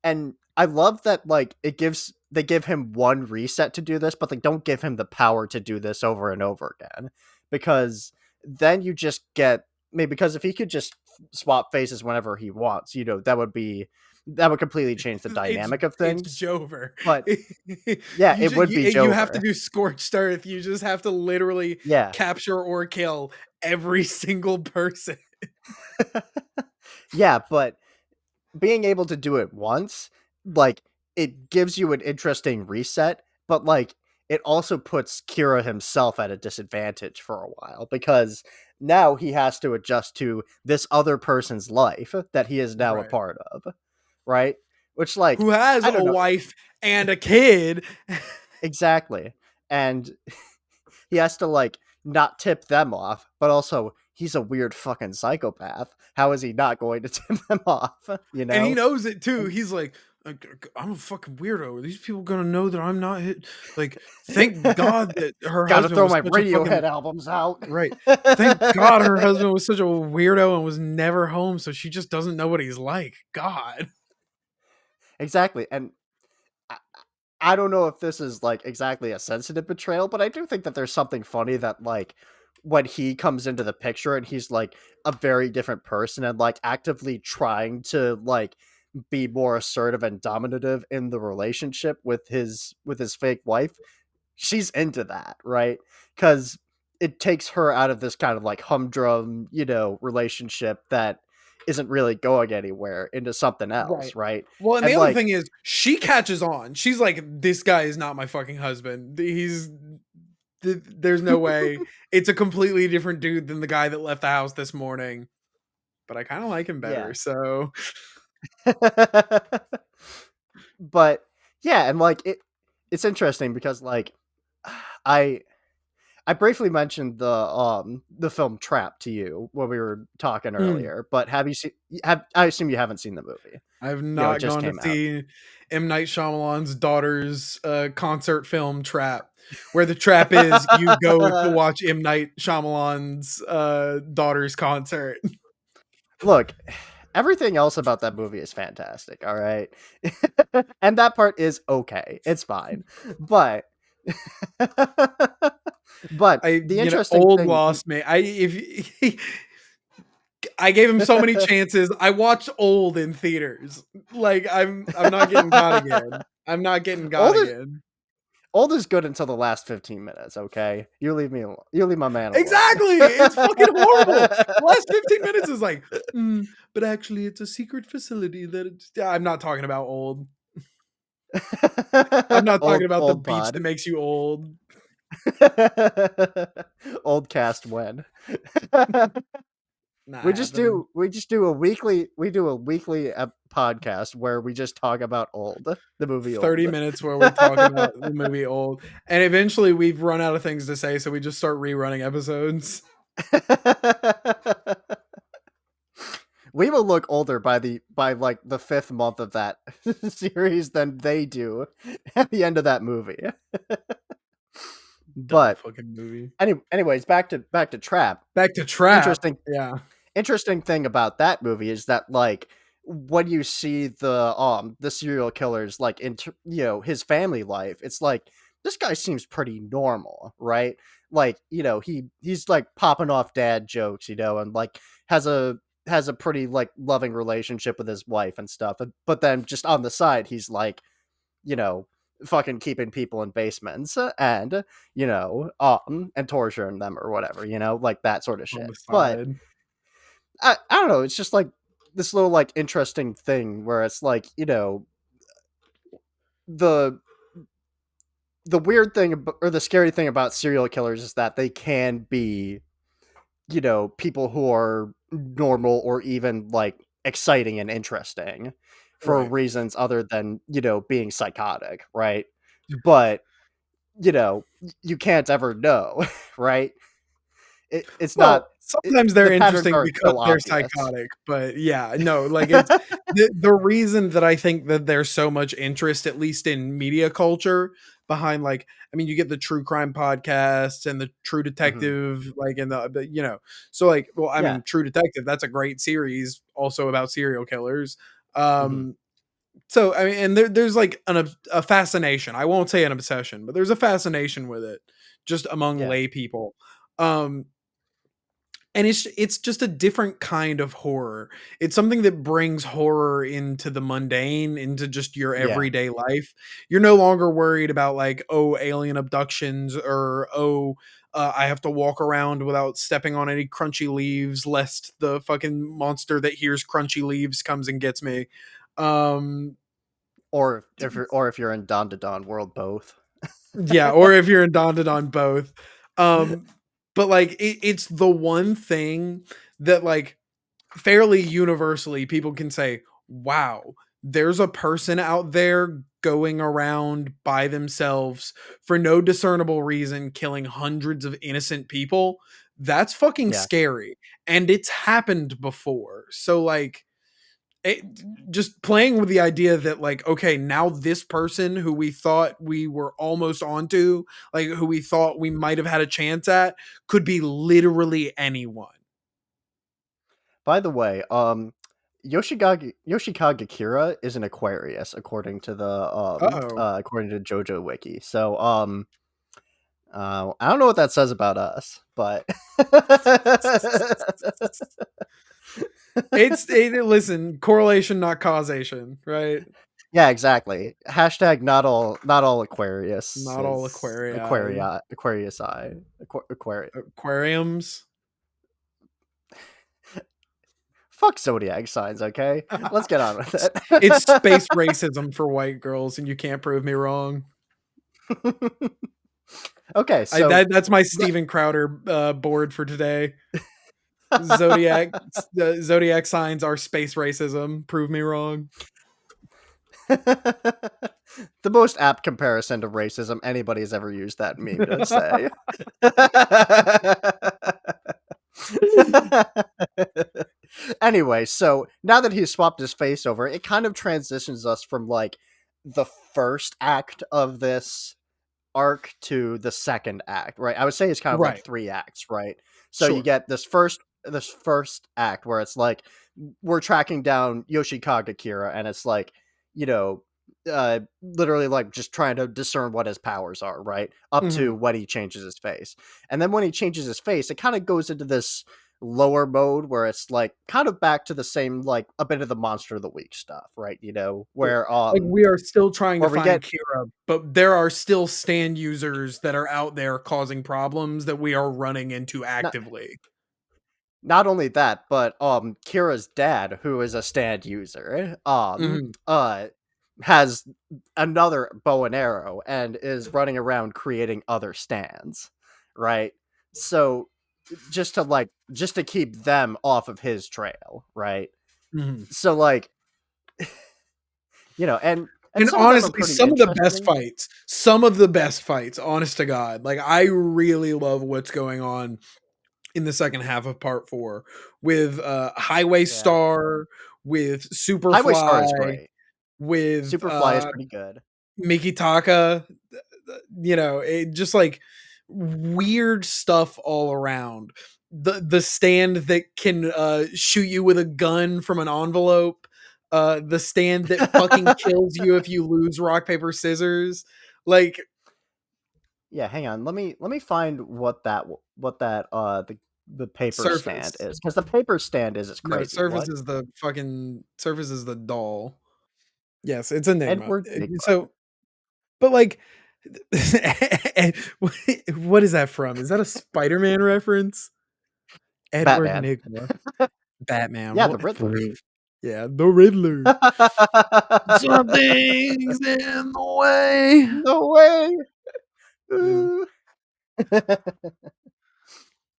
and I love that like they give him one reset to do this, but they don't give him the power to do this over and over again, because then you just get maybe because if he could just swap faces whenever he wants, that would completely change the It's dynamic of it's things. Jover. But yeah, it would be You have to Jover. do scorched earth. You just have to literally Yeah. capture or kill every single person. Yeah, but being able to do it once, like, it gives you an interesting reset, but like it also puts Kira himself at a disadvantage for a while because now he has to adjust to this other person's life that he is now a Right. part of, right? Which, like, Who has I a don't know wife and a kid. exactly. And he has to like not tip them off, but also he's a weird fucking psychopath. How is he not going to tip them off? And he knows it too. He's like, I'm a fucking weirdo. Are these people gonna know that I'm not hit? Like, thank God that her Gotta husband throw was my such a Radiohead fucking albums out. right. Thank God her husband was such a weirdo and was never home, so she just doesn't know what he's like. God. Exactly. And I, I don't know if this is like exactly a sensitive betrayal, but I do think that there's something funny that like when he comes into the picture and he's like a very different person and like actively trying to like be more assertive and dominative in the relationship with his fake wife, she's into that, right? Because it takes her out of this kind of like humdrum, relationship that isn't really going anywhere into something else, Right. right? Well, and the And other like, thing is, she catches on. She's like, "This guy is not my fucking husband. There's no way. It's a completely different dude than the guy that left the house this morning." But I kind of like him better. yeah. So But yeah, and like it's interesting because like I I briefly mentioned the film Trap to you when we were talking mm, earlier, but have you seen have I assume you haven't seen the movie. I've It not just gone to came out. see M. Night Shyamalan's daughter's concert film Trap, where the trap is you go to watch M. Night Shyamalan's daughter's concert. Look, everything else about that movie is fantastic, all right? And that part is okay. It's fine. But but the interesting Old thing lost me. I gave him so many chances. I watched Old in theaters. Like I'm not getting caught again. I'm not getting got old is again. Old is good until the last 15 minutes, okay? You leave me alone. You leave my man alone. Exactly. It's fucking horrible. The last 15 minutes is like, but actually, it's a secret facility that I'm not talking about old. I'm not talking about the old beach that pod. makes you old. Old cast when. Not we just happening. do a weekly podcast where we just talk about Old, the movie 30 Old. minutes where we talk about the movie Old. And eventually we've run out of things to say, so we just start rerunning episodes. We will look older by like the 5th month of that series than they do at the end of that movie. Dumb But fucking movie. anyways, back to Trap. Back to Trap. Interesting Yeah. interesting thing about that movie is that, like, when you see the serial killer's, like, his family life, it's like, this guy seems pretty normal, right? Like, he's like popping off dad jokes, and like has a pretty, like, loving relationship with his wife and stuff. But then just on the side, he's like, you know, fucking keeping people in basements and, and torturing them or whatever, like that sort of On shit. the But side. I don't know. It's just like this little, like, interesting thing where it's like, the weird thing or the scary thing about serial killers is that they can be, people who are normal or even, like, exciting and interesting for Right. reasons other than, being psychotic, right? But, you know, you can't ever know, right? It's not, Well, sometimes they're the patterns interesting aren't because so they're obvious. psychotic, but yeah, no, like it's the reason that I think that there's so much interest, at least in media culture, behind like, I mean, you get the true crime podcasts and the True Hmm. Detective, like in so like, well, I Yeah. mean, True Detective, that's a great series, also about serial killers. Hmm. So I mean, and there's like a fascination. I won't say an obsession, but there's a fascination with it, just among Yeah. lay people. Um, and it's just a different kind of horror. It's something that brings horror into the mundane, into just your Yeah. everyday life. You're no longer worried about like, oh, alien abductions, or oh, I have to walk around without stepping on any crunchy leaves lest the fucking monster that hears crunchy leaves comes and gets me. Um Or if you're in Dawn to Dawn World, both. yeah, or if you're in Don both. Um but like it's the one thing that like fairly universally people can say, wow, there's a person out there going around by themselves for no discernible reason killing hundreds of innocent people. That's fucking Yeah. scary, and it's happened before. So like it, just playing with the idea that like, okay, now this person who we thought we were almost onto, like who we thought we might have had a chance at, could be literally anyone. By the way, Yoshikage Kira is an Aquarius according to Uh-oh. according to JoJo Wiki. So I don't know what that says about us, but Listen, correlation, not causation, right? yeah, exactly. Hashtag not all Aquarius Not all is aquarii. Aquarius eye Aquarius. Aquariums. Fuck zodiac signs, okay? Let's get on with It's it. space racism for white girls, and you can't prove me wrong. Okay, so That's my Steven Crowder board for today. Zodiac Zodiac signs are space racism. Prove me wrong. the most apt comparison to racism anybody's ever used that meme to say. Anyway, so now that he's swapped his face over, it kind of transitions us from, like, the first act of this arc to the second act, right? I would say it's kind of like Right. 3 acts, right? So you Sure. get this first act where it's like we're tracking down Yoshikage Kira, and it's like, you know, literally like just trying to discern what his powers are, right? Up Hmm. to when he changes his face. And then when he changes his face, it kind of goes into this lower mode where it's like kind of back to the same, like a bit of the monster of the week stuff, right? Sure. Like, we are still trying to where we find get Kira, but there are still stand users that are out there causing problems that we are running into not, actively. not only that, but Kira's dad, who is a stand user, Mhm. has another bow and arrow and is running around creating other stands, right? So just to keep them off of his trail, right? Mhm. So like, and And some of them are honestly, pretty some interesting. of the best fights, honest to God. Like, I really love what's going on in the second half of part 4 with Highway Yeah. Star, with Highway Star is Superfly, great. with Superfly is pretty good. Mikitaka, it just like weird stuff all around. The stand that can shoot you with a gun from an envelope, the stand that fucking kills you if you lose rock paper scissors. Like, Yeah, hang on. Let me find what that the paper stand Surface. is, because the paper stand is No, crazy. What? Surface is the doll. Yes, it's Enigma. Edward Nigma. So, but like, and what is that from? Is that a Spider-Man reference? Edward Batman. Nigma. Batman. Yeah, the What? Riddler. Yeah, the Riddler. Something's in the way. No way. Yeah. Ooh.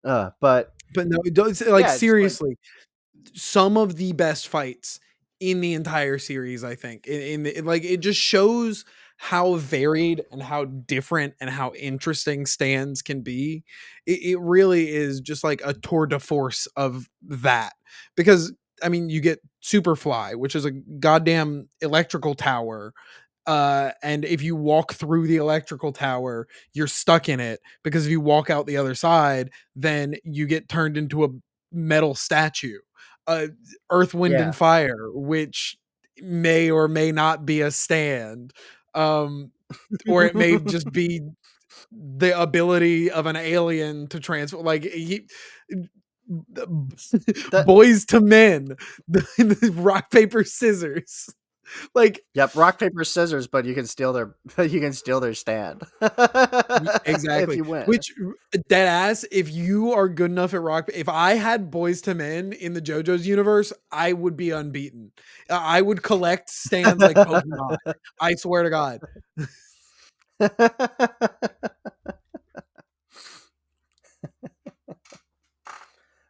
But But no, it does, like, yeah, it's like seriously, some of the best fights in the entire series, I think. Like, it just shows how varied and how different and how interesting stands can be. It really is just like a tour de force of that. Because I mean, you get Superfly, which is a goddamn electrical tower. And if you walk through the electrical tower, you're stuck in it, because if you walk out the other side, then you get turned into a metal statue. uh, Earth, Wind, and yeah. Fire, which may or may not be a stand, um, or it may just be the ability of an alien to transform. Like, The boys to men, rock paper scissors. Like, Yep, rock paper scissors, but you can steal their you can steal their stand if Exactly. you win. Which, dead ass, if you are good enough at rock, if I had boys to men in the JoJo's universe, I would be unbeaten. I would collect stands like Pokemon. I swear to God.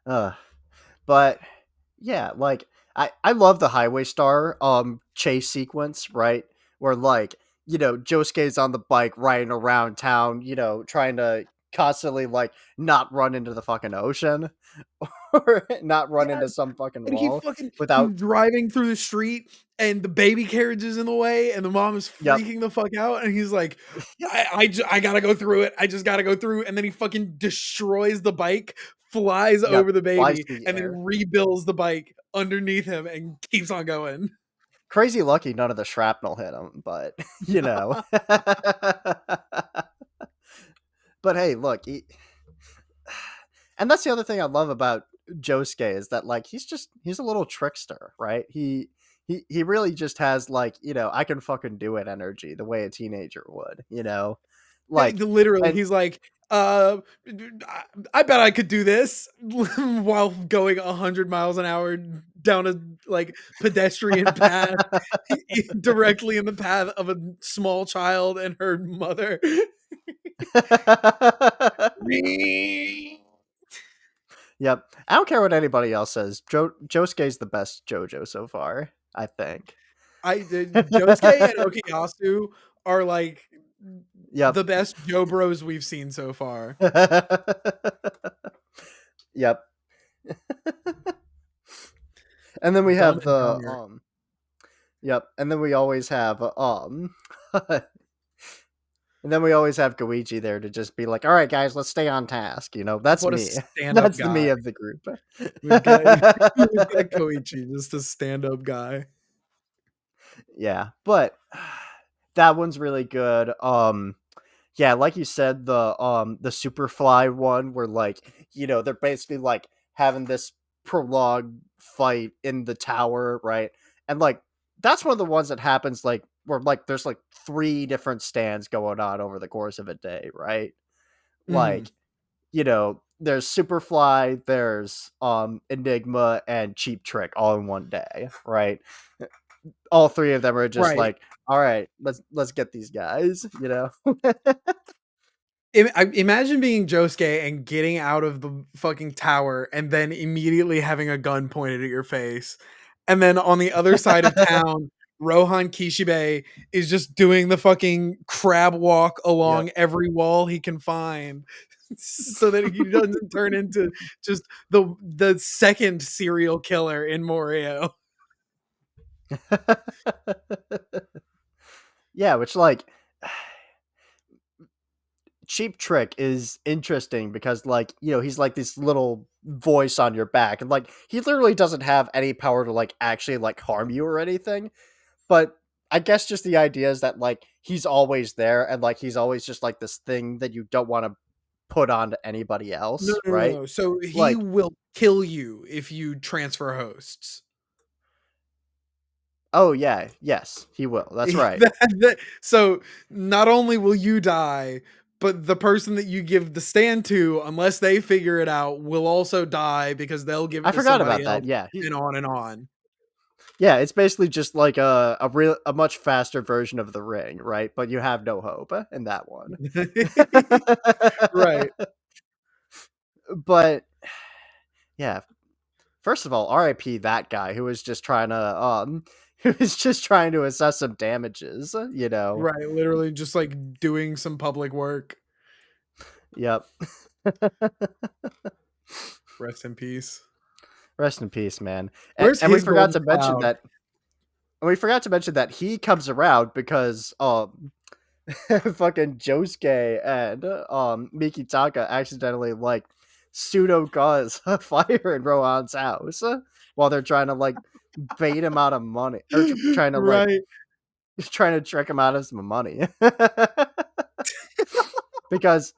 uh, but yeah, like I love the Highway Star chase sequence, right? Where like, Josuke's on the bike riding around town, trying to constantly like not run into the fucking ocean or not run Yeah, into some fucking and he wall fucking without driving through the street, and the baby carriage is in the way, and the mom is yep, freaking the fuck out, and he's like, I gotta go through it. I just gotta go through. And then he fucking destroys the bike, flies yep, over the flies baby, through the and then air. rebuilds the bike underneath him and keeps on going. Crazy lucky none of the shrapnel hit him, but you know. But hey, look, and that's the other thing I love about Josuke is that like he's a little trickster, right? He really just has like, I can fucking do it energy the way a teenager would, like Literally, and he's like, I bet I could do this while going 100 miles an hour down a like pedestrian path directly in the path of a small child and her mother. Yep. I don't care what anybody else says. Josuke's the best JoJo so far, I think. Josuke and Okuyasu are like Yep. the best Joe Bros we've seen so far. Yep. And then we Dumb have and the dumber. yep, and then we always have and then we always have Goichi there to just be like, "All right, guys, let's stay on task." That's What a me. stand-up That's the me guy. of the group. We've got we've got Koichi, just a stand-up guy. Yeah, but that one's really good. Yeah, like you said, the Superfly one where like, they're basically like having this prolonged fight in the tower, right? And like that's one of the ones that happens like where like there's like three different stands going on over the course of a day, right? Mhm. Like, there's Superfly, there's Enigma and Cheap Trick all in one day, right? All three of them are just Right. like, all right, let's get these guys, Imagine being Josuke and getting out of the fucking tower and then immediately having a gun pointed at your face. And then on the other side of town, Rohan Kishibe is just doing the fucking crab walk Yep. along every wall he can find so that he doesn't turn into just the second serial killer in Morio. Yeah, which like Cheap Trick is interesting because like, he's like this little voice on your back and like he literally doesn't have any power to like actually like harm you or anything. But I guess just the idea is that like he's always there and like he's always just like this thing that you don't want to put on to anybody No, else, no, no, right? no. So he Like, will kill you if you transfer hosts. oh yeah, yes, he will. That's right. So not only will you die, but the person that you give the stand to, unless they figure it out, will also die because they'll give it I to forgot somebody about that. else, Yeah. and on and on. Yeah, it's basically just like a much faster version of The Ring, right? But you have no hope in that one. Right. But yeah, first of all, RIP that guy who was just trying to who was just trying to assess some damages, Right. Literally just like doing some public work. Yep. Rest in peace. Rest in peace, man. And, Where's and we his forgot golden to mention cloud? that he comes around because fucking Josuke and Mikitaka accidentally like pseudo cause a fire in Rohan's house while they're trying to like bait him out of money or trying to like Right. trying to trick him out of some money. Because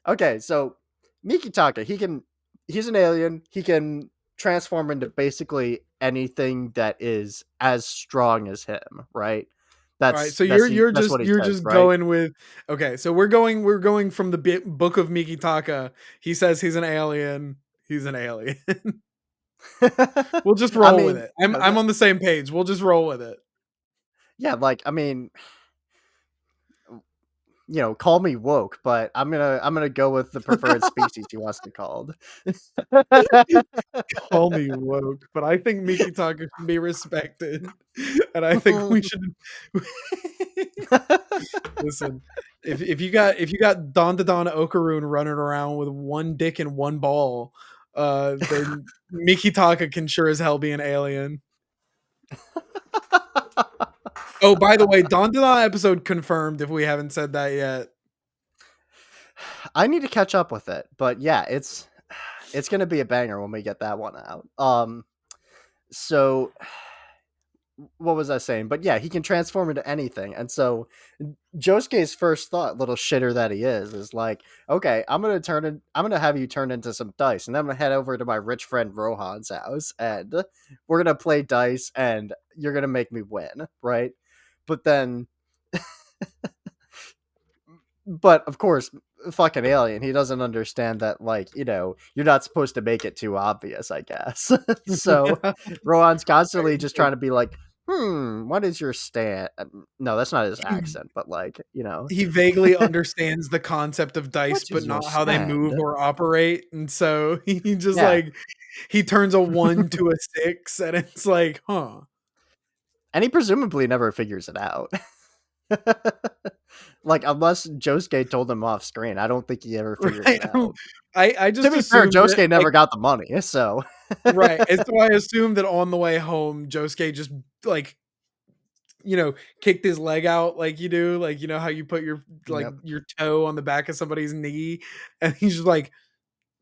okay, so Mikitaka, he's an alien. He can transform into basically anything that is as strong as him, right? All right, so you're That's just what he you're says, just right? going with okay. So we're going from the book of Mikitaka. He says he's an alien. He's an alien. We'll just I roll with mean, it. I'm on the same page. We'll just roll with it. yeah, like I mean, call me woke, but I'm gonna go with the preferred species he wants to be called. Call me woke, but I think Mikitaka should be respected, and I think we should listen. If you got Don to Don Okaroon running around with one dick and one ball, then Mikitaka can sure as hell be an alien. Oh, by the way, Don to Don episode confirmed. If we haven't said that yet, I need to catch up with it, but yeah, it's gonna be a banger when we get that one out. So what was I saying? But yeah, he can transform into anything. And so Josuke's first thought, little shitter that he is like, okay, I'm gonna have you turn into some dice, and then I'm gonna head over to my rich friend Rohan's house, and we're gonna play dice, and you're gonna make me win, right? But then but of course, fucking alien, he doesn't understand that, like, you're not supposed to make it too obvious, I guess. So Rohan's constantly just trying to be like, what is your stand? No, that's not his he accent, but like, he vaguely understands the concept of dice, what but is your not how they stand? move or operate, and so he just Yeah. like he turns a 1 to a 6, and it's like, huh. And he presumably never figures it out. Like, unless Josuke told him off screen, I don't think he ever figures Right? it out. I To just be fair, assumed that, Josuke like never got the money, so. right, and so I assumed that on the way home, Josuke just, like, kicked his leg out like you do, like, how you put your, like, Yep. your toe on the back of somebody's knee, and he's just like,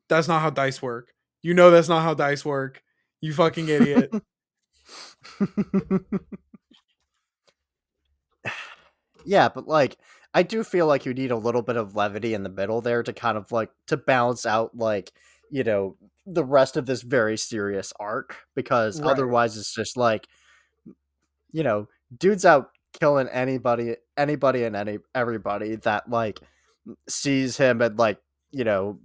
"That's not how dice work. That's not how dice work. You fucking idiot." Yeah, but like I do feel like you need a little bit of levity in the middle there to kind of like to balance out like the rest of this very serious arc, because Right. otherwise it's just like, you know, dude's out killing anybody and everybody that like sees him and like, you know,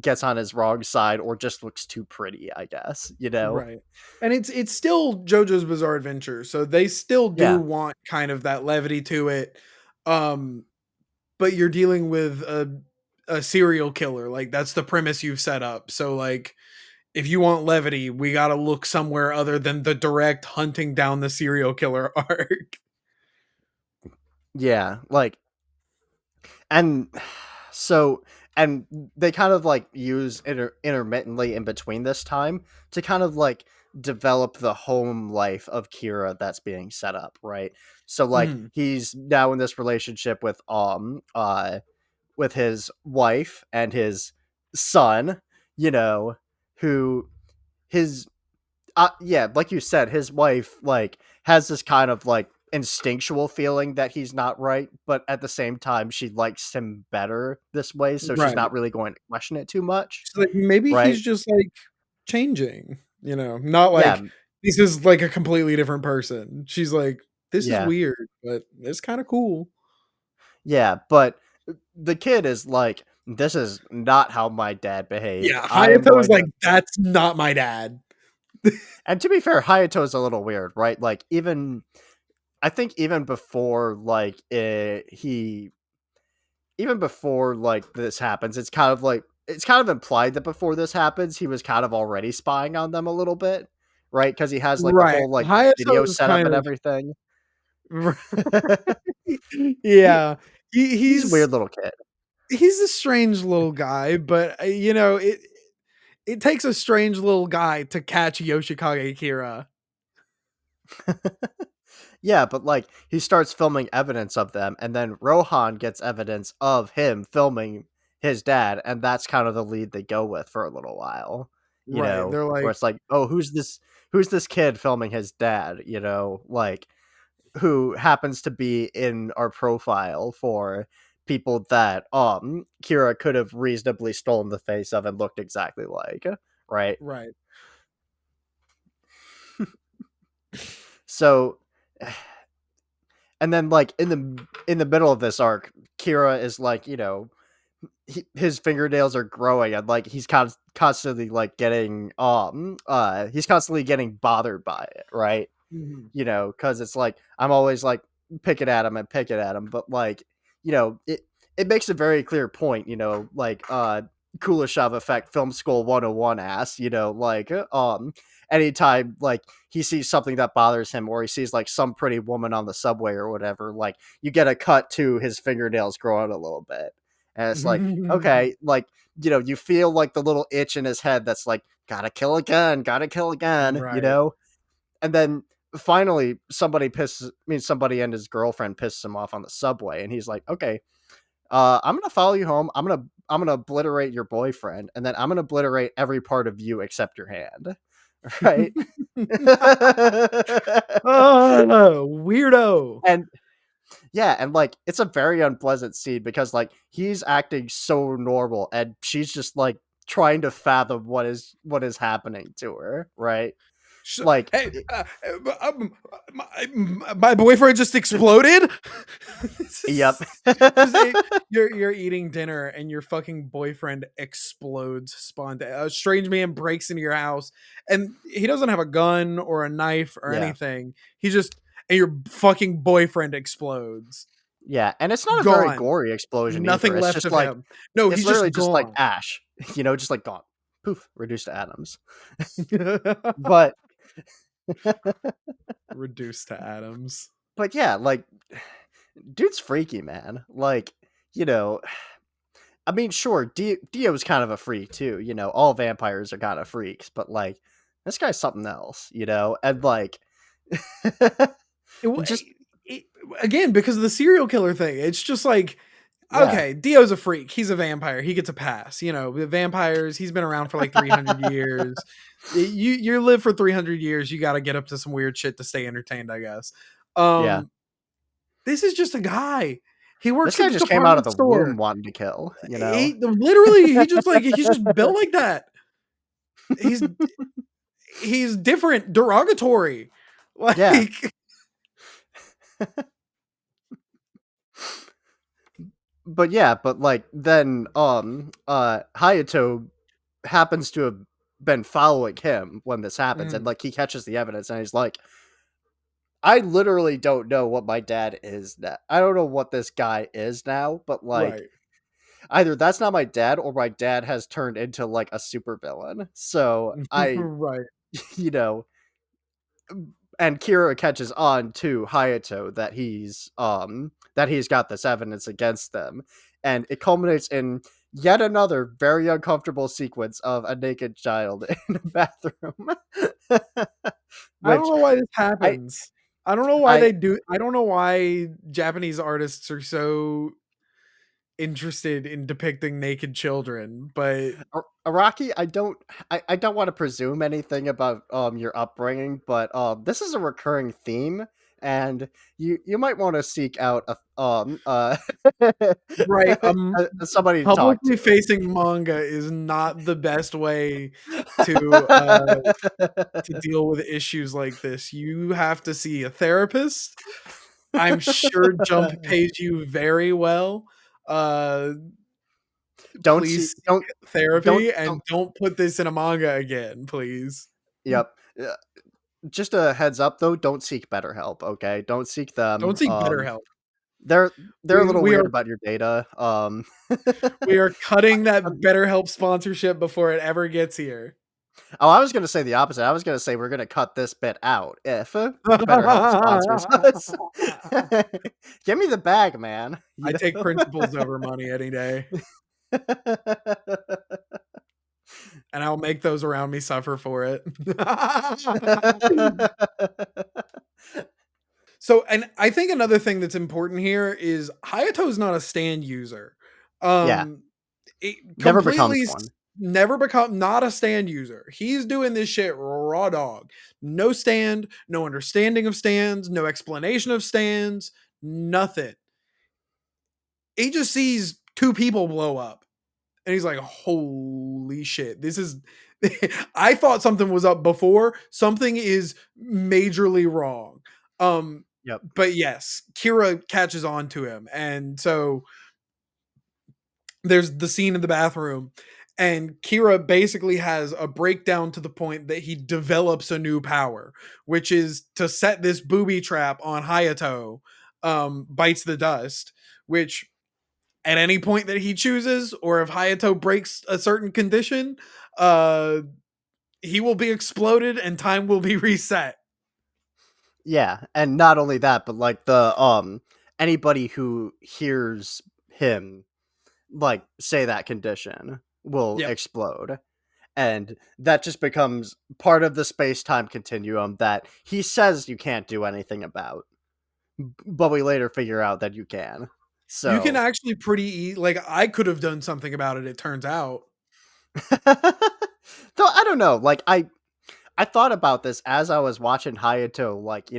gets on his wrong side or just looks too pretty, I guess. Right. And it's still JoJo's Bizarre Adventure, so they still do Yeah. want kind of that levity to it. Um, but you're dealing with a serial killer. Like that's the premise you've set up. So like if you want levity, we got to look somewhere other than the direct hunting down the serial killer arc. Yeah, like, and so, and they kind of like use intermittently in between this time to kind of like develop the home life of Kira that's being set up, right? So like Mhm. he's now in this relationship with his wife and his son, you know, who his yeah, like you said, his wife like has this kind of like instinctual feeling that he's not right, but at the same time she likes him better this way, so she's Right. not really going to question it too much, So like maybe right? he's just like changing, not Yeah, like this is like a completely different person. She's like, this is yeah, weird, but it's kind of cool. yeah, but the kid is like, this is not how my dad behaved. Yeah, I am Hayato's going like, to. that's not my dad. And to be fair, Hayato's a little weird, right? Like even I think even before like he even before like this happens, it's kind of implied that before this happens, he was kind of already spying on them a little bit, right? Because he has like the Right. whole like video Hayato's setup kind and of everything. he, yeah. he's a weird little kid. He's a strange little guy, but it takes a strange little guy to catch Yoshikage Kira. Yeah, but like he starts filming evidence of them, and then Rohan gets evidence of him filming his dad, and that's kind of the lead they go with for a little while. Right. They're Where like, it's like, oh, who's this kid filming his dad? Like who happens to be in our profile for people that Kira could have reasonably stolen the face of and looked exactly like, right? right. So and then like in the middle of this arc, Kira is like, his fingernails are growing and like he's constantly like getting he's constantly getting bothered by it, right? Mhm. Because it's like I'm always like picking at him and picking at him, but like it makes a very clear point, like Kuleshov effect, film school 101 ass, like anytime like he sees something that bothers him or he sees like some pretty woman on the subway or whatever, like you get a cut to his fingernails growing a little bit, and it's like, okay, like you feel like the little itch in his head that's like, gotta kill again, Right. and then finally somebody and his girlfriend pisses him off on the subway, and he's like, okay, I'm gonna follow you home, I'm gonna obliterate your boyfriend, and then I'm gonna obliterate every part of you except your hand. Right. Oh, weirdo. And yeah, and like it's a very unpleasant scene because like he's acting so normal and she's just like trying to fathom what is happening to her, right? Like Hey, my boyfriend just exploded. yep. Just you're eating dinner and your fucking boyfriend explodes. A strange man breaks into your house and he doesn't have a gun or a knife or Yeah. anything. He just and your fucking boyfriend explodes. Yeah, and it's not a very Gone. gory explosion either. Nothing It's left just of like him. No, it's he's literally just just like gone. ash, just like gone. Poof, reduced to atoms. But Reduced to atoms. but yeah, like dude's freaky, man. Like, you know, I mean, sure, Dio's kind of a freak too. All vampires are kind of freaks, but like this guy's something else. And like It, wa- just it- Again, because of the serial killer thing, it's just like, yeah, okay, Dio's a freak. He's a vampire. He gets a pass. The vampires. He's been around for like 300 years. You live for 300 years. You got to get up to some weird shit to stay entertained, I guess. yeah, Um, this is just a guy, He This works at guy the just came out of department the womb store. wanting to kill, you know? He literally, he's just built like that. He's he's different, derogatory. Yeah. Like, But yeah, but like then Hayato happens to have been following him when this happens, and mhm, like he catches the evidence and he's like, I literally don't know what my dad is now. I don't know what this guy is now, but like right. either that's not my dad or my dad has turned into like a supervillain. So I, Right. you know, and Kira catches on to Hayato that he's got this evidence against them, and it culminates in yet another very uncomfortable sequence of a naked child in a bathroom. I don't Which know why this I happens. I don't know why I they do I don't know why Japanese artists are so interested in depicting naked children, but Araki, I don't want to presume anything about your upbringing, but this is a recurring theme, and you might want to seek out right, somebody to talk publicly facing manga is not the best way to deal with issues like this. You have to see a therapist. I'm sure Jump to. pays you very well. Uh, Don't see please seek don't therapy and don't put this in a manga again, please. yep. Just a heads up though, don't seek better help, okay? Don't seek them. Don't seek better help. They're a We little we weird are about your data. we are cutting that BetterHelp sponsorship before it ever gets here. Oh, I was gonna say the opposite. I was gonna say we're gonna cut this bit out if BetterHelp sponsors us. Give me the bag, man. I You take know. principles over money any day, and I'll make those around me suffer for it. So, and I think another thing that's important here is Hayato's not a stand user. Yeah, Um, it never becomes completely one. never become not a stand user. He's doing this shit raw dog. No stand, no understanding of stands, no explanation of stands, nothing. He just sees two people blow up and he's like, holy shit, this is. I thought something was up before. Something is majorly wrong. Um, Yep. but yes, Kira catches on to him. And so there's the scene in the bathroom, and Kira basically has a breakdown to the point that he develops a new power, which is to set this booby trap on Hayato, bites the dust, which at any point that he chooses, or if Hayato breaks a certain condition, uh, he will be exploded and time will be reset. Yeah, and not only that, but like the anybody who hears him like say that condition will Yep. explode. And that just becomes part of the space-time continuum that he says you can't do anything about. But we later figure out that you can. You can So actually like I could have done something about it, it turns out. though I don't know, like I thought about this as I was watching Hayato, like,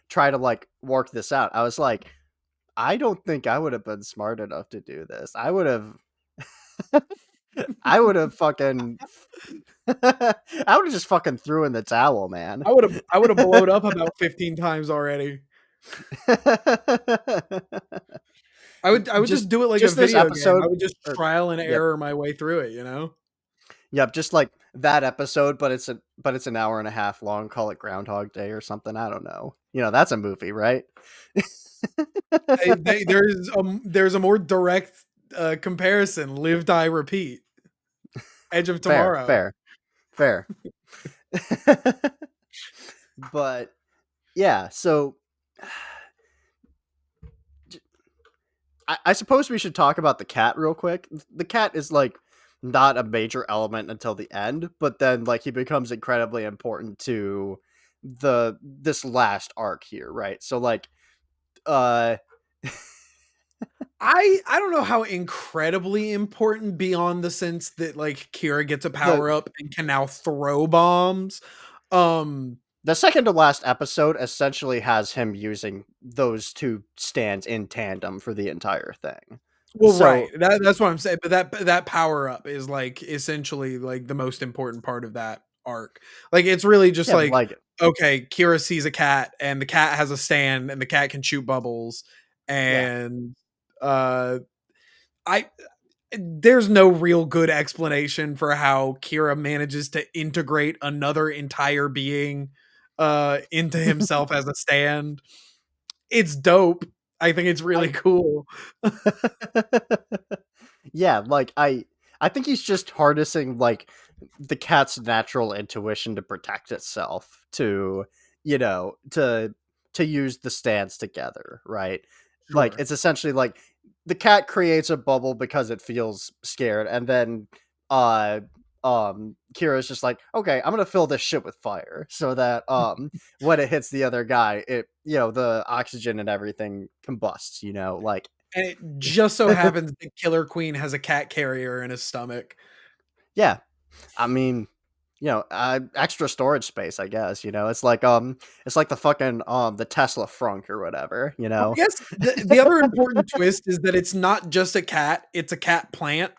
try to like work this out. I was like, I don't think I would have been smart enough to do this. I would have fucking I would have just fucking threw in the towel, man. I would have blowed up about 15 times already. I would just just do it like a just this video game. I episode would just or trial and yep. error my way through it, you know? Yep, just like that episode, but it's an hour and a half long. Call it Groundhog Day or something. I don't know. That's a movie, right? There's a more direct comparison. Live, die, repeat. Edge of Fair, Tomorrow. fair, fair. But yeah, so I suppose we should talk about the cat real quick. The cat is like not a major element until the end, but then like he becomes incredibly important to this last arc here, right? So like uh I don't know how incredibly important beyond the sense that like Kira gets a the power up and can now throw bombs. Um the second to last episode essentially has him using those two stands in tandem for the entire thing. Well, right. So That's what I'm saying. But that power up is like essentially like the most important part of that arc. Like it's really just yeah, but like, like okay, Kira sees a cat and the cat has a stand and the cat can shoot bubbles. yeah, And uh I there's no real good explanation for how Kira manages to integrate another entire being into himself as a stand. It's dope. I think it's really I cool. yeah, like I think he's just harnessing like the cat's natural intuition to protect itself to, you know, to use the stands together, right? Like Sure. it's essentially like the cat creates a bubble because it feels scared, and then uh Kira's just like, okay, I'm gonna fill this shit with fire so that when it hits the other guy, it, you know, the oxygen and everything combusts, you know, like And it just so happens that Killer Queen has a cat carrier in his stomach. yeah. I mean, you know, extra storage space, I guess, you know. It's like the fucking the Tesla Frunk or whatever, you Well, I know. guess the other important twist is that it's not just a cat, it's a cat plant.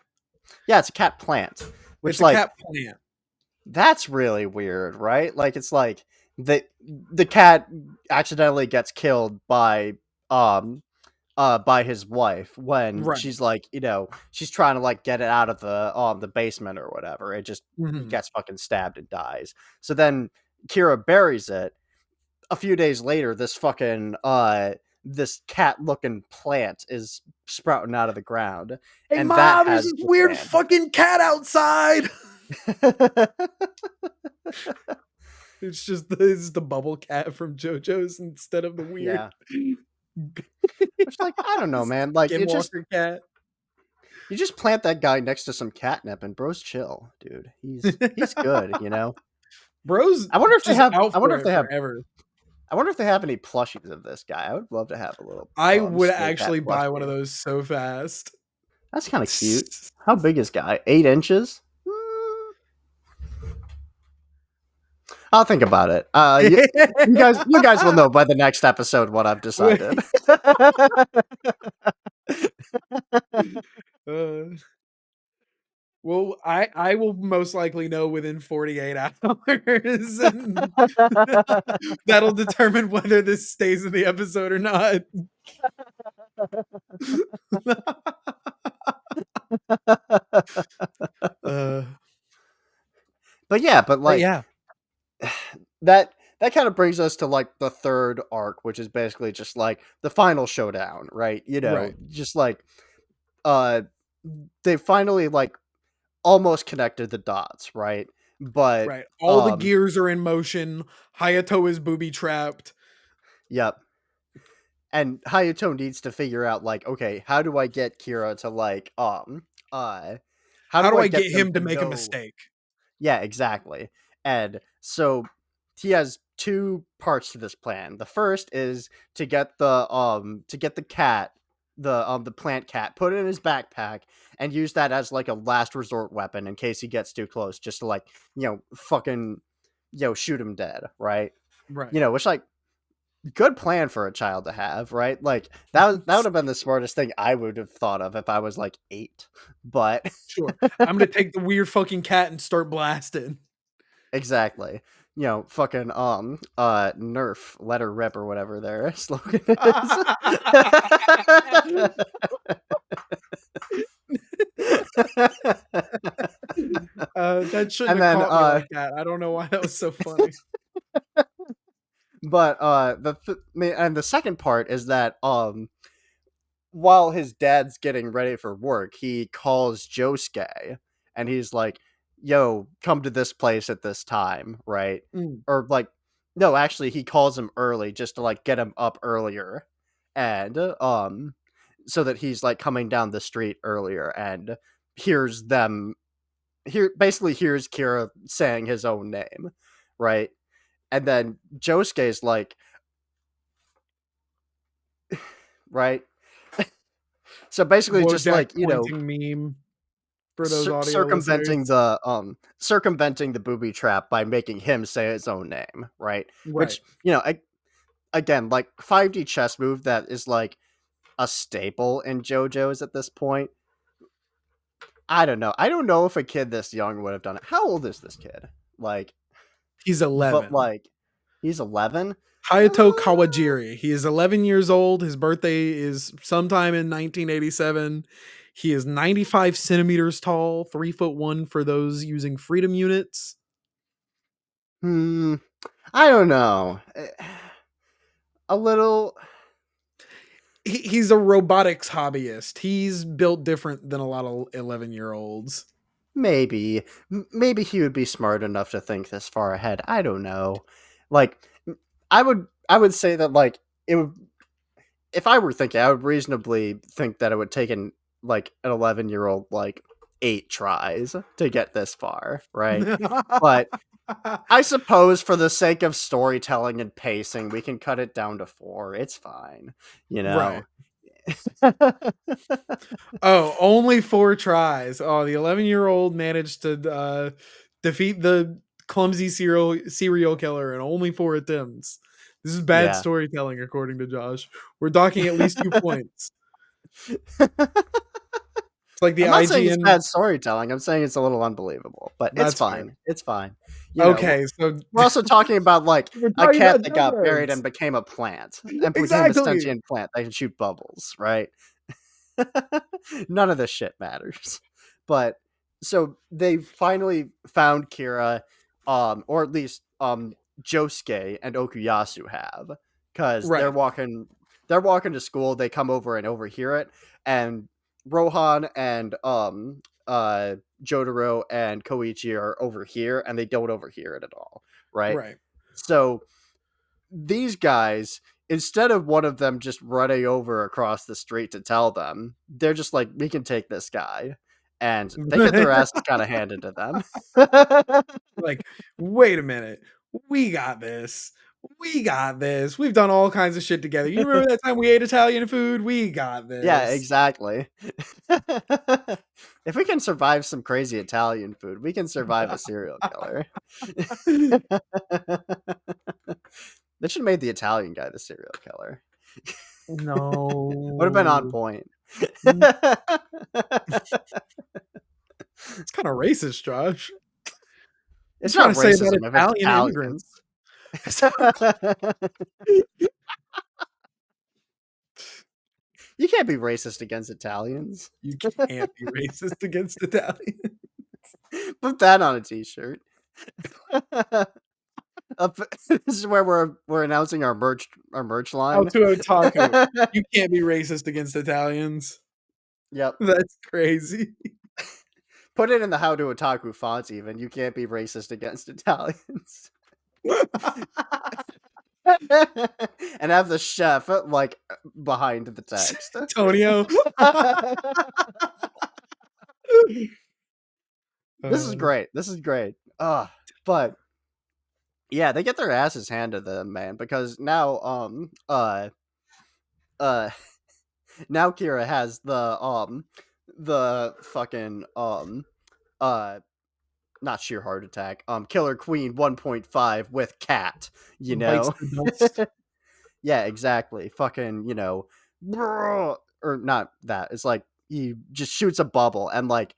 Yeah, it's a cat plant, which It's a like cat plant. that's really weird, right? Like it's like the cat accidentally gets killed by his wife when Right. she's like, you know, she's trying to like get it out of the basement or whatever. It just Mhm. gets fucking stabbed and dies. So then Kira buries it. A few days later, this fucking this cat looking plant is sprouting out of the ground, Hey and that mom, there's has this the weird stand. fucking cat outside. It's the bubble cat from JoJo's instead of the weird Yeah, which like I don't know, man. Like it just skinwalker cat. you just plant that guy next to some catnip and bro's chill, dude. He's good, you know. Bro's I wonder if they just have. out I wonder for if it they have. forever. I wonder if they have any plushies of this guy. I would love to have a little I would stray cat actually buy one of plushie. those so fast. That's kind of cute. How big is guy? 8 inches. Hmm, I'll think about it. You guys will know by the next episode what I've decided. Uh, well, I will most likely know within 48 hours, and that'll determine whether this stays in the episode or not. uh, But yeah, but but like yeah, that that kind of brings us to like the third arc, which is basically just like the final showdown, right? You know, right, just like uh they finally like almost connected the dots, right? But right. All the gears are in motion. Hayato is booby trapped. yep. And Hayato needs to figure out like, okay, how do I get Kira to like uh how How do do I I get get them him to to make a know? mistake? Yeah, exactly. And so he has two parts to this plan. The first is to get the cat, the plant cat, put it in his backpack and use that as like a last resort weapon in case he gets too close, just to like, you know, fucking, you know, shoot him dead, right? You Right. know, which like good plan for a child to have, right? Like that would have been the smartest thing I would have thought of if I was like 8. But Sure. I'm gonna take the weird fucking cat and start blasting. exactly. You know, fucking Nerf, let her rip or whatever their slogan is. That shouldn't And have then caught me like that. I don't know why that was so funny. but and the second part is that while his dad's getting ready for work, he calls Josuke and he's like, "Yo, come to this place at this time," right? Mm, Or like, no, actually, he calls him early just to like get him up earlier, and so that he's like coming down the street earlier and hears them here basically hears Kira saying his own name, right? And then Josuke's like, right? So basically, just Wojak like, you know, pointing meme. for those audio listeners. Circumventing the booby trap by making him say his own name, right? Right. Which, again, like 5D chess move that is like a staple in JoJo's at this point. I don't know. I don't know if a kid this young would have done it. How old is this kid? Like, He's but 11. like, he's 11. Hayato Kawajiri. He is 11 years old. His birthday is sometime in 1987. He is 95 centimeters tall, 3'1" for those using freedom units. I don't know. A little. He's a robotics hobbyist. He's built different than a lot of 11-year-olds. Maybe he would be smart enough to think this far ahead. I don't know. Like, I would say that like it would. If I were thinking, I would reasonably think that it would take an 11-year-old like 8 tries to get this far, right? But I suppose for the sake of storytelling and pacing, we can cut it down to 4. It's fine, Right. Oh, only 4 tries. Oh, the 11-year-old managed to defeat the clumsy serial killer in only 4 attempts. This is bad storytelling, according to Josh. We're docking at least 2 points. It's like the I'm not IGN. saying it's bad storytelling. I'm saying it's a little unbelievable, but it's fine. Fair. It's fine. Okay, so we're also talking about like a cat that got buried and became a plant and became a sentient plant that can shoot bubbles, right? None of this shit matters. But so they finally found Kira, or at least Josuke and Okuyasu have, because they're walking to school. They come over and overhear it, and Rohan and Jotaro and Koichi are over here, and they don't overhear it at all, right? So these guys, instead of one of them just running over across the street to tell them, they're just like, we can take this guy. And they get their asses kind of handed to them. Like, wait a minute. We got this. We've done all kinds of shit together. You remember that time we ate Italian food? We got this. Yeah, exactly. If we can survive some crazy Italian food, we can survive a serial killer. They should have made the Italian guy the serial killer. No. Would have been on point. It's kind of racist, Josh. It's not racism if it's Italians. You can't be racist against Italians. You can't be racist against Italians. Put that on a t-shirt. This is where we're announcing our merch line. How to otaku. You can't be racist against Italians. Yep. That's crazy. Put it in the How to Otaku font even. You can't be racist against Italians. And have the chef like behind the text. Antonio. This is great. But yeah, they get their asses handed to them, man, because now now Kira has the fucking not sheer heart attack, Killer Queen 1.5 with cat, you know. Yeah, exactly. Fucking, or not that. It's like he just shoots a bubble, and like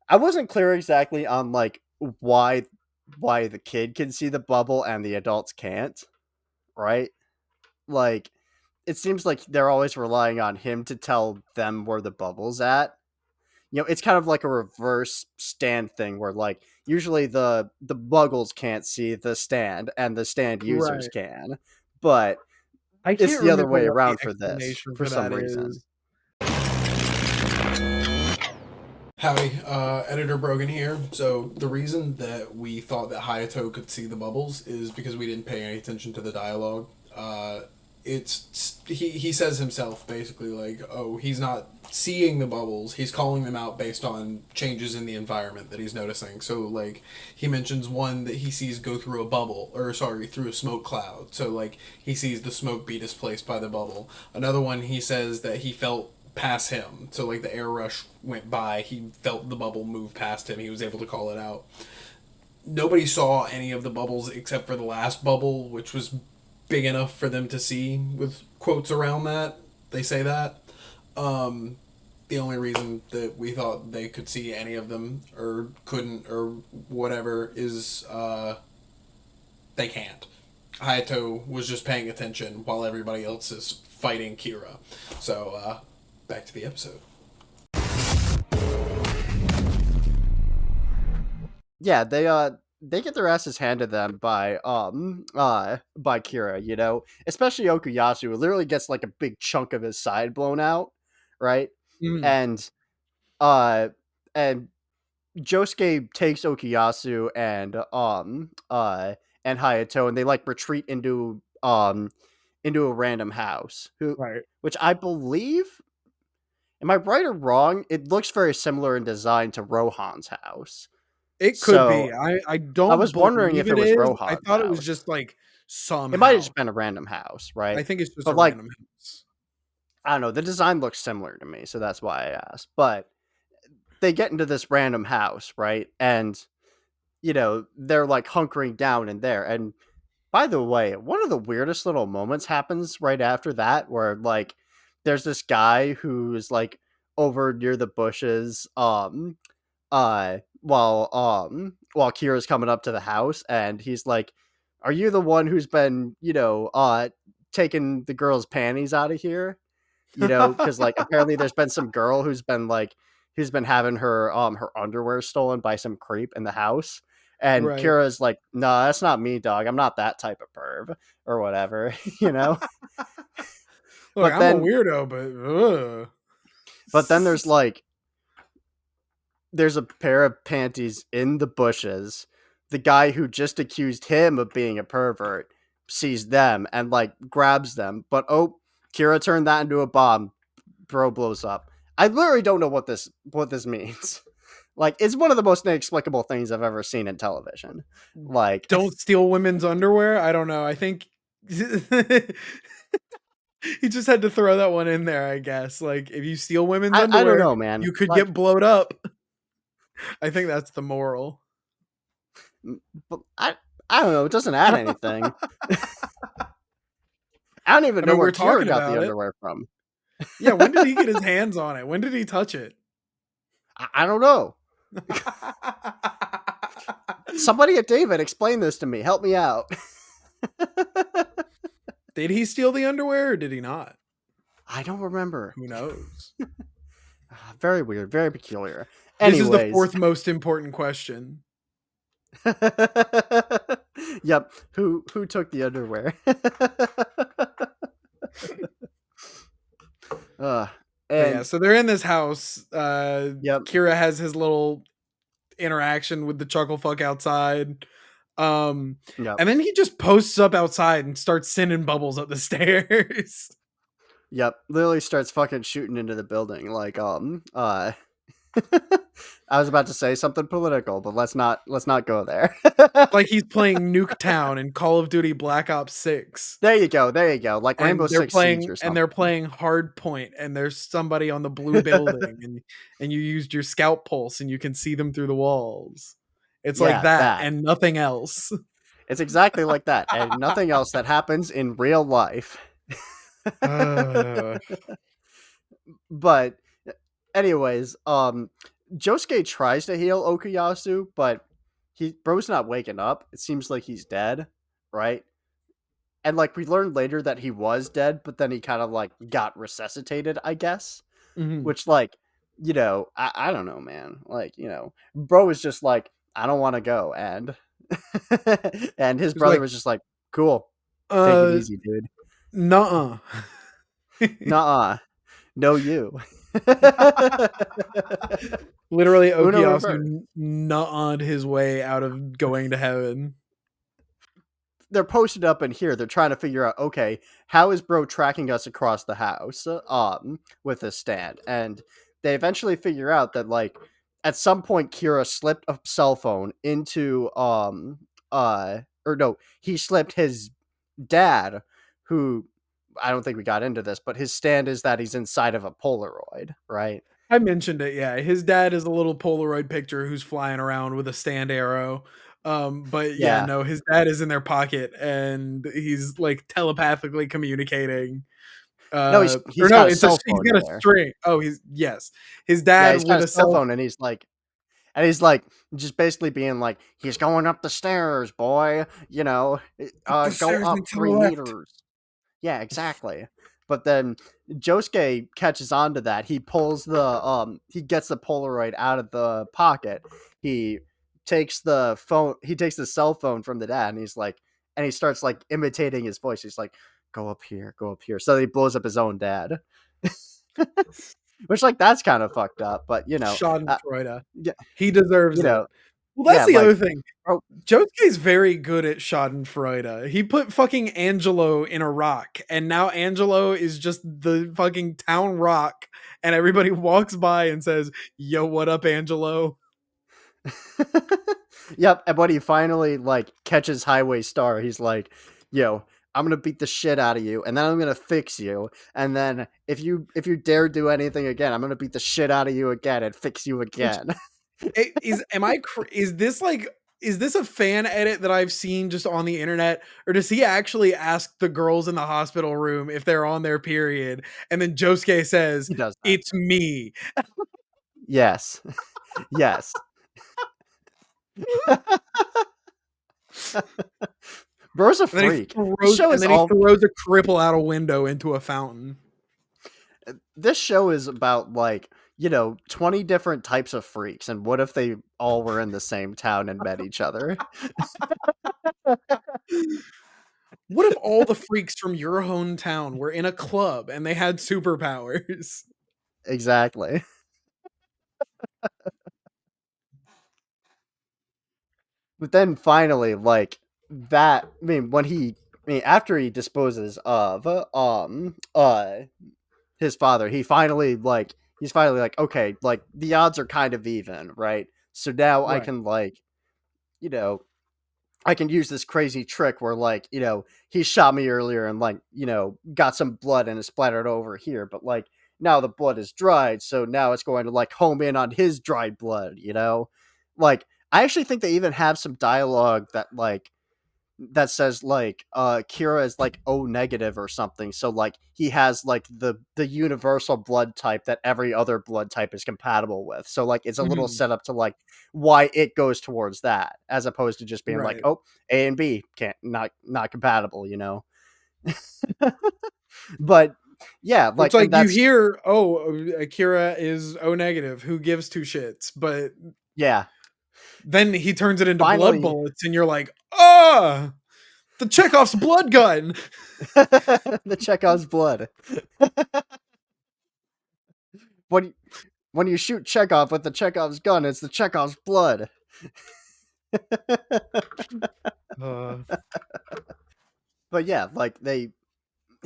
I wasn't clear exactly on like why the kid can see the bubble and the adults can't, right? Like it seems like they're always relying on him to tell them where the bubble's at. It's kind of like a reverse stand thing where like usually the muggles can't see the stand and the stand users can, but it's the other way around for this for some reason. Howdy, Editor Brogan here. So the reason that we thought that Hayato could see the bubbles is because we didn't pay any attention to the dialogue. He says himself basically like, oh, he's not seeing the bubbles, he's calling them out based on changes in the environment that he's noticing. So like he mentions one that he sees go through through a smoke cloud, so like he sees the smoke be displaced by the bubble. Another one, he says that he felt pass him. So like the air rush went by, he felt the bubble move past him. He was able to call it out. Nobody saw any of the bubbles except for the last bubble, which was big enough for them to see with quotes around that. They say that. Um, the only reason that we thought they could see any of them or couldn't or whatever is they can't. Hayato was just paying attention while everybody else is fighting Kira. So back to the episode. Yeah, they get their asses handed them by Kira, you know, especially Okuyasu, who literally gets like a big chunk of his side blown out, right? Mm, And uh and Josuke takes Okuyasu and Hayato, and they like retreat into a random house, right. which I believe, am I right or wrong? It looks very similar in design to Rohan's house. It could So be. I I don't was wondering believe if it it was is. I Rohan's thought it was house. just like It might have somehow. just been a random house, I right? think it's just a But like, random house. I don't know, the design looks similar to me, so that's why I asked. But they get into this random house, right? And you know, they're like hunkering down in there. And by the way, one of the weirdest little moments happens right after that where like there's this guy who's like over near the bushes while Kira's coming up to the house, and he's like, "Are you the one who's been, taking the girl's panties out of here?" You know, because like apparently there's been some girl who's been having her underwear stolen by some creep in the house. And Right. Kira's like, "No, that's not me, dog. I'm not that type of perv or whatever," you know. Look, But I'm a then, weirdo, but but then there's a pair of panties in the bushes. The guy who just accused him of being a pervert sees them and like grabs them. But oh, Kira turned that into a bomb. Bro blows up. I literally don't know what this means. Like, it's one of the most inexplicable things I've ever seen in television. Like, don't steal women's underwear. I don't know. I think he just had to throw that one in there, I guess. Like, if you steal women's I don't underwear, know, man. you could Like, get blowed up. I think that's the moral. but I don't know. It doesn't add anything. I don't even I know mean, where we're Kira talking got the about it. underwear from. Yeah, when did he get his hands on it? When did he touch it? I don't know. Somebody at David, explain this to me. Help me out. Did he steal the underwear or did he not? I don't remember. Who knows? Very weird. Very peculiar. This is the Anyways. fourth most important question. Yep. Who took the underwear? uh, But yeah, and so they're in this house. yep. Kira has his little interaction with the chuckle fuck outside. Yep. And then he just posts up outside and starts sending bubbles up the stairs. Yep. Literally starts fucking shooting into the building. Like, I was about to say something political, but let's not go there. Like he's playing Nuketown in Call of Duty Black Ops 6. There you go. There you go. Like Rainbow Six Siege or something. They're playing Hardpoint, and there's somebody on the blue building, and you used your scout pulse and you can see them through the walls. It's like that and nothing else. It's exactly like that and nothing else that happens in real life. But anyways, Josuke tries to heal Okuyasu, but bro's not waking up. It seems like he's dead, right? And like we learned later that he was dead, but then he kind of like got resuscitated, I guess. Mm-hmm. Which like, you know, I don't know, man. Like, you know, bro is just like, I don't want to go, and and his brother was just like, cool, take it easy, dude. Nuh-uh. Nuh-uh. No, you. Literally, Okuyasu nuh-uh his way out of going to heaven. They're posted up in here. They're trying to figure out, okay, how is bro tracking us across the house with a stand? And they eventually figure out that like at some point Kira slipped a cell phone into he slipped his dad, who I don't think we got into this, but his stand is that he's inside of a Polaroid, right? I mentioned it, yeah. His dad is a little Polaroid picture who's flying around with a stand arrow. But yeah, Yeah. no, his dad is in their pocket and he's like telepathically communicating. No, Or he's no, got a it's a cell he's phone got in a there. string. Oh, he's yes. His Yeah, dad he's got with a a cell cell. phone, and he's like, just basically being like, he's going up the stairs, boy. Up the Go stairs up and to the 3 meters. left. Yeah, exactly. But then Josuke catches on to that. He gets the Polaroid out of the pocket. He he takes the cell phone from the dad, and he starts like imitating his voice. He's like, go up here, go up here. So he blows up his own dad. Which like that's kind of fucked up, but Schadenfreude. yeah, He you deserves it. know, Well, that's yeah, the like other thing. bro, Josuke's very good at Schadenfreude. He put fucking Angelo in a rock, and now Angelo is just the fucking town rock, and everybody walks by and says, "Yo, what up, Angelo?" yep. And when he finally like catches Highway Star, he's like, "Yo, I'm gonna beat the shit out of you, and then I'm gonna fix you, and then if you dare do anything again, I'm gonna beat the shit out of you again and fix you Which again." is this a fan edit that I've seen just on the internet, or does he actually ask the girls in the hospital room if they're on their period, and then Josuke says, He does that. "It's me." Yes, yes. Bro's a And then freak. This show is he all throws a cripple out a window into a fountain. this show is about 20 different types of freaks, and what if they all were in the same town and met each other? What if all the freaks from your hometown were in a club and they had superpowers? Exactly. But then finally, like that, I mean, after he disposes of his father, he's finally like, okay, like the odds are kind of even, right? So now I Right. can you know, I can use this crazy trick where he shot me earlier and got some blood and it splattered over here, but now the blood is dried, so now it's going to home in on his dried blood. Like I actually think they even have some dialogue that says Kira is O negative or something. So he has the universal blood type that every other blood type is compatible with. So it's a little Mhm. setup to why it goes towards that, as opposed to just being Right. oh, A and B can't not compatible. But yeah, Which, and like, you that's hear, "Oh, Akira is O negative. Who gives two shits?" But yeah. then he turns it into blood Finally, bullets, and you're like, "Ah, the Chekhov's blood gun." the Chekhov's blood. when when you shoot Chekhov with the Chekhov's gun, it's the Chekhov's blood. Uh, But yeah,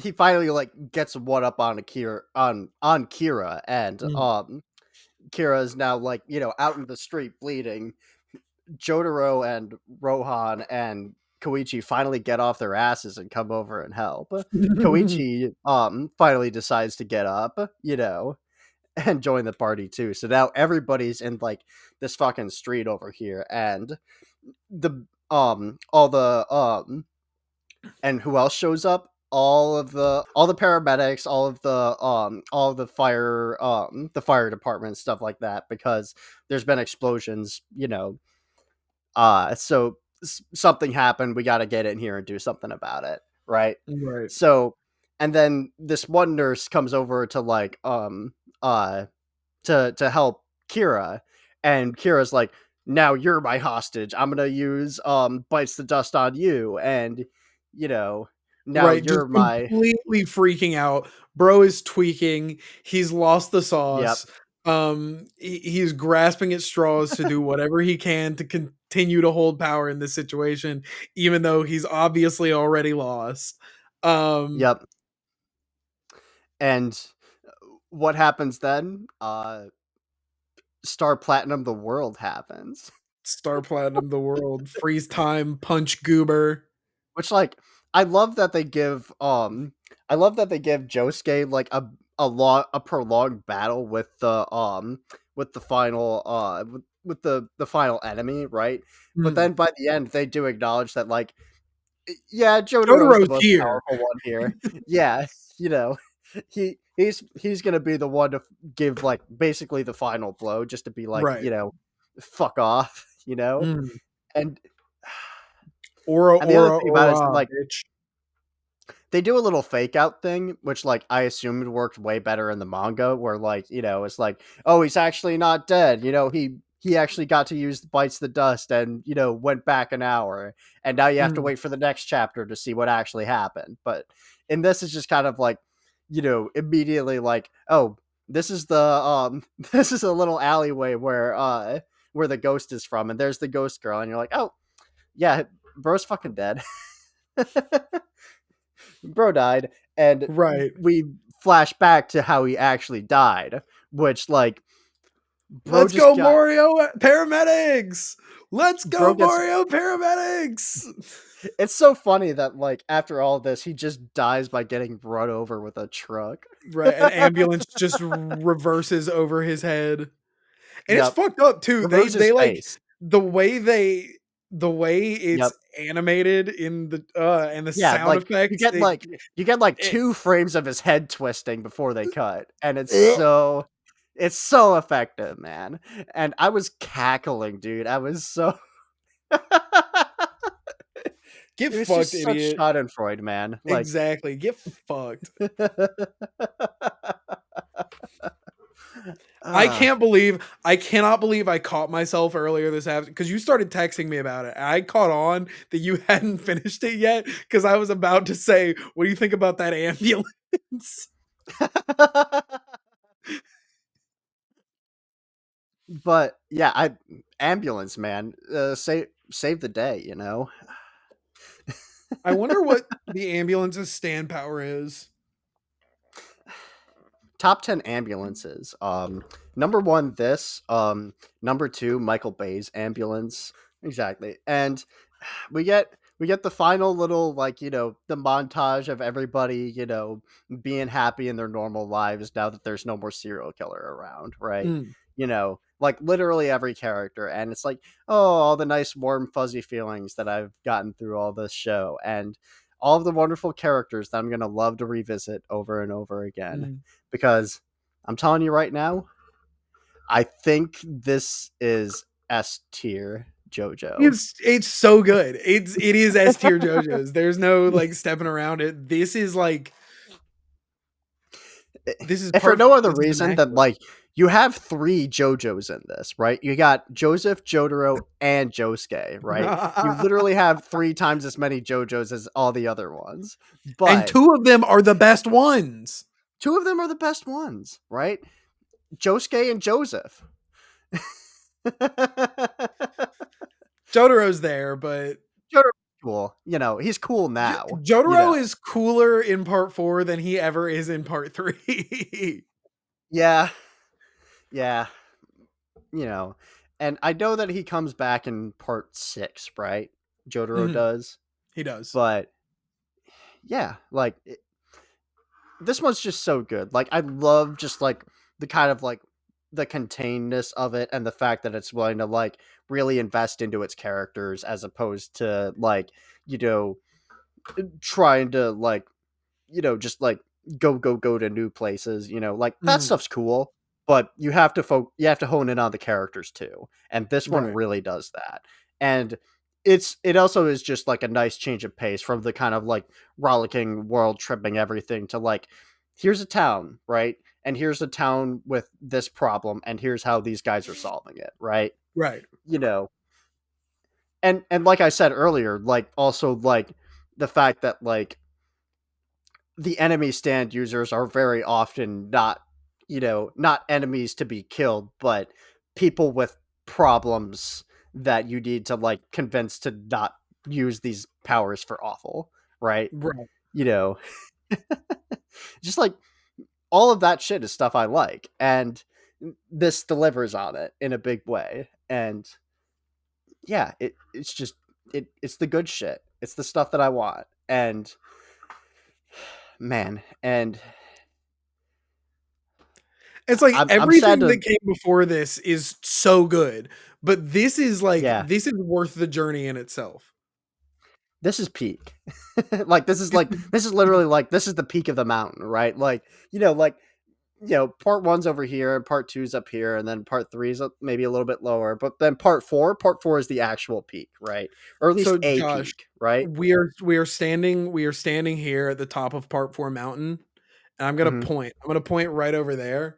he finally gets one up on Kira, and mm. Kira is now out in the street bleeding. Jotaro and Rohan and Koichi finally get off their asses and come over and help. Koichi finally decides to get up, and join the party too. So now everybody's in this fucking street over here, and the all the and who else shows up? All the paramedics, all of the fire department, stuff like that, because there's been explosions. So something happened, we got to get in here and do something about it, right? Right. So and then this one nurse comes over to uh to help Kira, and Kira's like, now you're my hostage, I'm gonna use bites the dust on you, and you know now Right, just you're my completely freaking out. Bro is tweaking. He's lost the yep, sauce. He's grasping at straws to do whatever he can to continue to hold power in this situation, even though he's obviously already lost. Um, yep. And what happens then? Star Platinum the world happens. Star Platinum the world, freeze time, punch goober. Which I love that they give Josuke like a prolonged battle with the final with the final enemy, right? But Mm. then by the end they do acknowledge that like yeah, Jotaro's the Jotaro's most here. powerful one here. Yeah, you know, he's gonna be the one to give like basically the final blow, just to be like, Right. fuck off, Mm. and Aura, and the other aura, thing about it is aura, like bitch. they do a little fake out thing, which like I assumed worked way better in the manga, where like it's like, oh, he's actually not dead. He actually got to use bites the dust and went back an hour, and now you have to Mm. wait for the next chapter to see what actually happened. But in this, is just kind of like immediately like, oh, this is the this is a little alleyway where the ghost is from, and there's the ghost girl, and you're like, oh yeah, bro's fucking dead. Bro died, and Right. we flash back to how he actually died, which like bro Let's just go, got Mario paramedics. Let's go, bro gets Mario paramedics. it's so funny that like after all this he just dies by getting run over with a truck. Right. An ambulance just reverses over his head. And it's Yep. fucked up too. Reverse his They like face. the way the way it's Yep. animated in the and the Yeah, sound like effects. you get like It 2 frames of his head twisting before they cut, and ugh. it's so effective, man. And I was cackling, dude. I was so Get it was fucked, just such idiot. Schadenfreude, man. Like, Exactly. Get fucked. uh, I cannot believe I caught myself earlier this afternoon because you started texting me about it. I caught on that you hadn't finished it yet because I was about to say, "What do you think about that ambulance?" but yeah, I ambulance man, save the day. I wonder what the ambulance's stand power is. Top 10 ambulances. Number one, this. Number two, Michael Bay's ambulance. Exactly, and we get the final little like the montage of everybody being happy in their normal lives now that there's no more serial killer around, right? Mm, Like literally every character, and it's like, oh, all the nice warm fuzzy feelings that I've gotten through all this show, and all of the wonderful characters that I'm gonna love to revisit over and over again, mm. because I'm telling you right now, I think this is S tier JoJo. It's so good. It is S tier JoJo's. There's no like stepping around it. This is If for no perfect. other This is reason than immaculate. like you have 3 JoJos in this, right? You got Joseph, Jotaro, and Josuke, right? You literally have 3 times as many JoJos as all the other ones, And but two of them are the best ones. 2 of them are the best ones, right? Josuke and Joseph. Jotaro's there, but Jotaro's cool, he's cool now, Jotaro is cooler in part 4 than he ever is in part 3. Yeah, yeah, you know, and I know that he comes back in part 6, right? Jotaro Mhm. does, He does. but yeah, like this one's just so good. Like I love just like the kind of like the containedness of it, and the fact that it's willing to like really invest into its characters as opposed to like you know trying to like just like go to new places. Like that Mhm. stuff's cool, but you have to hone in on the characters too, and this one Right. really does that. And it also is just like a nice change of pace from the kind of like rollicking world tripping everything to like, here's a town, right? And here's a town with this problem, and here's how these guys are solving it, right? Right. you know and like I said earlier, like also like the fact that like the enemy stand users are very often not enemies to be killed, but people with problems that you need to like convince to not use these powers for awful, right? Right. you know just like all of that shit is stuff I like, and this delivers on it in a big way. And yeah, it's just it's the good shit, it's the stuff that I want. And man, and It's like I'm sad everything to that came before this is so good, but this is like yeah. this is worth the journey in itself. This is peak. This is literally like this is the peak of the mountain, right? Part one's over here and part two's up here, and then part three's maybe a little bit lower, but then part four is the actual peak, right? Or at least So a Josh, peak, right? we are standing here at the top of part 4 mountain, and Hmm. I'm gonna point right over there.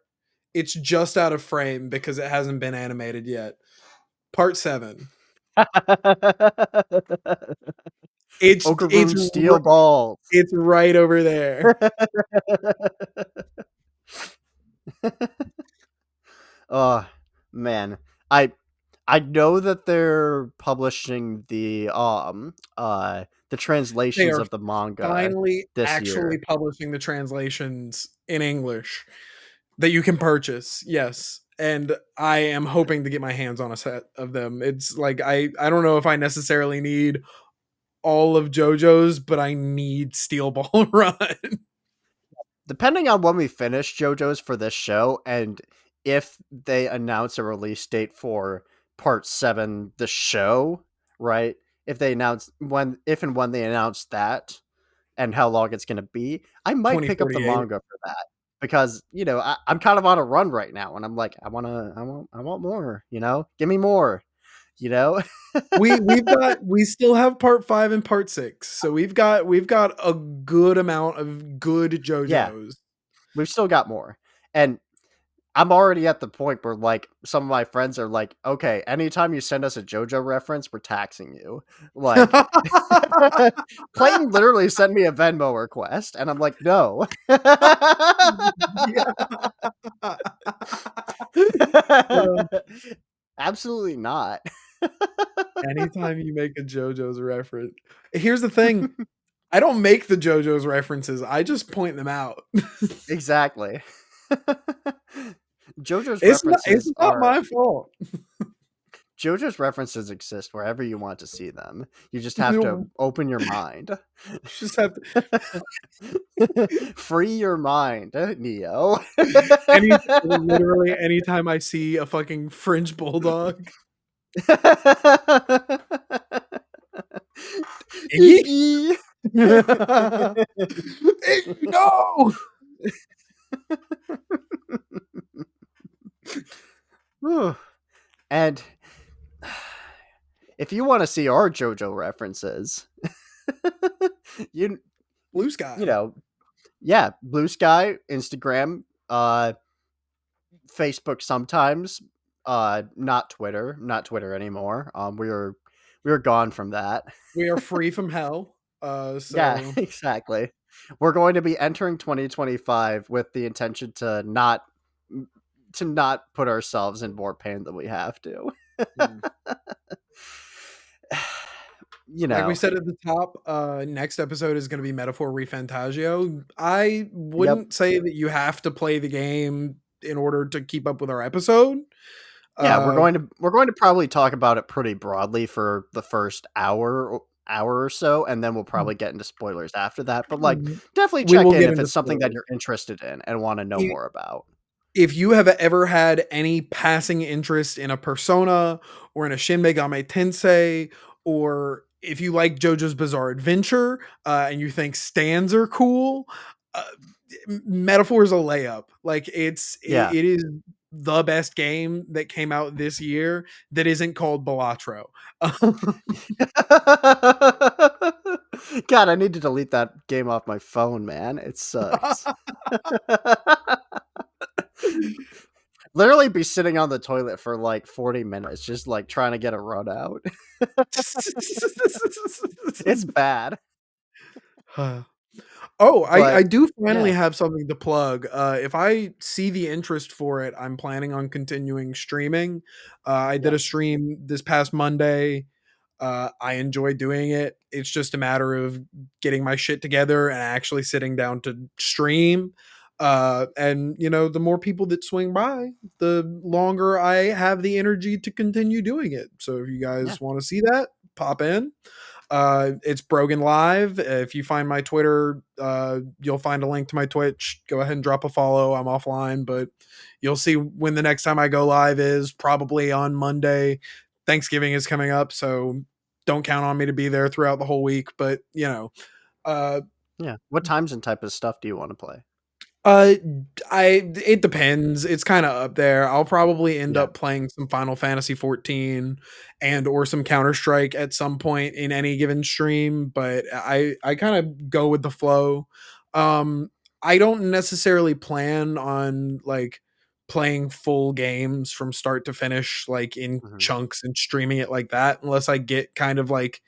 It's just out of frame because it hasn't been animated yet. Part 7. It's Okaroon steel balls. it's right over there. Oh man, I I know that they're publishing the They translations are of the manga finally this actually year. publishing the translations in English that you can purchase. Yes. And I am hoping to get my hands on a set of them. It's like I don't know if I necessarily need all of JoJo's, but I need Steel Ball Run. Depending on when we finish JoJo's for this show, and if they announce a release date for part 7, the show, right? If they announce when, if and when they announce that, and how long it's going to be, I might pick up the 2048. manga for that because I'm kind of on a run right now, and I'm like, I want more. Give me more. You know, We still have part 5 and part 6. So we've got a good amount of good yeah, JoJo's. we've still got more, and I'm already at the point where like some of my friends are like, okay, anytime you send us a JoJo reference, we're taxing you. Like Clayton literally sent me a Venmo request, and I'm like, no. Yeah. Absolutely not. Anytime you make a JoJo's reference. Here's the thing, I don't make the JoJo's references, I just point them out. Exactly. JoJo's It's references not are my fault. JoJo's references exist wherever you want to see them. You just have to You open your mind. just have to Free your mind, Neo. literally anytime I see a fucking French bulldog. Iggy? Iggy. No! And if you want to see our JoJo references, you you Bluesky. know, yeah, Bluesky, Instagram, Facebook sometimes, not Twitter anymore. We were gone from that. We are free from hell. Yeah, So exactly. We're going to be entering 2025 with the intention to not put ourselves in more pain than we have to. mm. you Like we know. said at the top, next episode is going to be Metaphor ReFantazio. I Yep. wouldn't say that you have to play the game in order to keep up with our episode. Yeah, Uh, we're going to probably talk about it pretty broadly for the first hour or so, and then we'll probably get into spoilers after that. But like, definitely we check will in get if into it's something that spoilers. you're interested in and want to know more about. If you have ever had any passing interest in a Persona or in a Shin Megami Tensei, or if you like JoJo's Bizarre Adventure and you think stands are cool, uh, Metaphor is a layup. Like Yeah. it is the best game that came out this year that isn't called Balatro. God, I need to delete that game off my phone, man. It sucks. Literally be sitting on the toilet for like 40 minutes, just like trying to get a run out. It's bad. Oh, I But do finally yeah, have something to plug. If I see the interest for it, I'm planning on continuing streaming. I did yeah, a stream this past Monday. I enjoy doing it. It's just a matter of getting my shit together and actually sitting down to stream. And the more people that swing by, the longer I have the energy to continue doing it. So if you yeah. guys want to see that, pop in. It's Brogan Live. If you find my Twitter, you'll find a link to my Twitch. Go ahead and drop a follow. I'm offline, but you'll see when the next time I go live is, probably on Monday. Thanksgiving is coming up, so don't count on me to be there throughout the whole week. But uh, Yeah. What times and type of stuff do you want to play? Uh, it depends. It's kind of up there. I'll probably end Yeah. up playing some Final Fantasy 14 and or some Counter Strike at some point in any given stream, but I kind of go with the flow. Um, I don't necessarily plan on like playing full games from start to finish, like in Hmm. chunks and streaming it like that, unless I get kind of like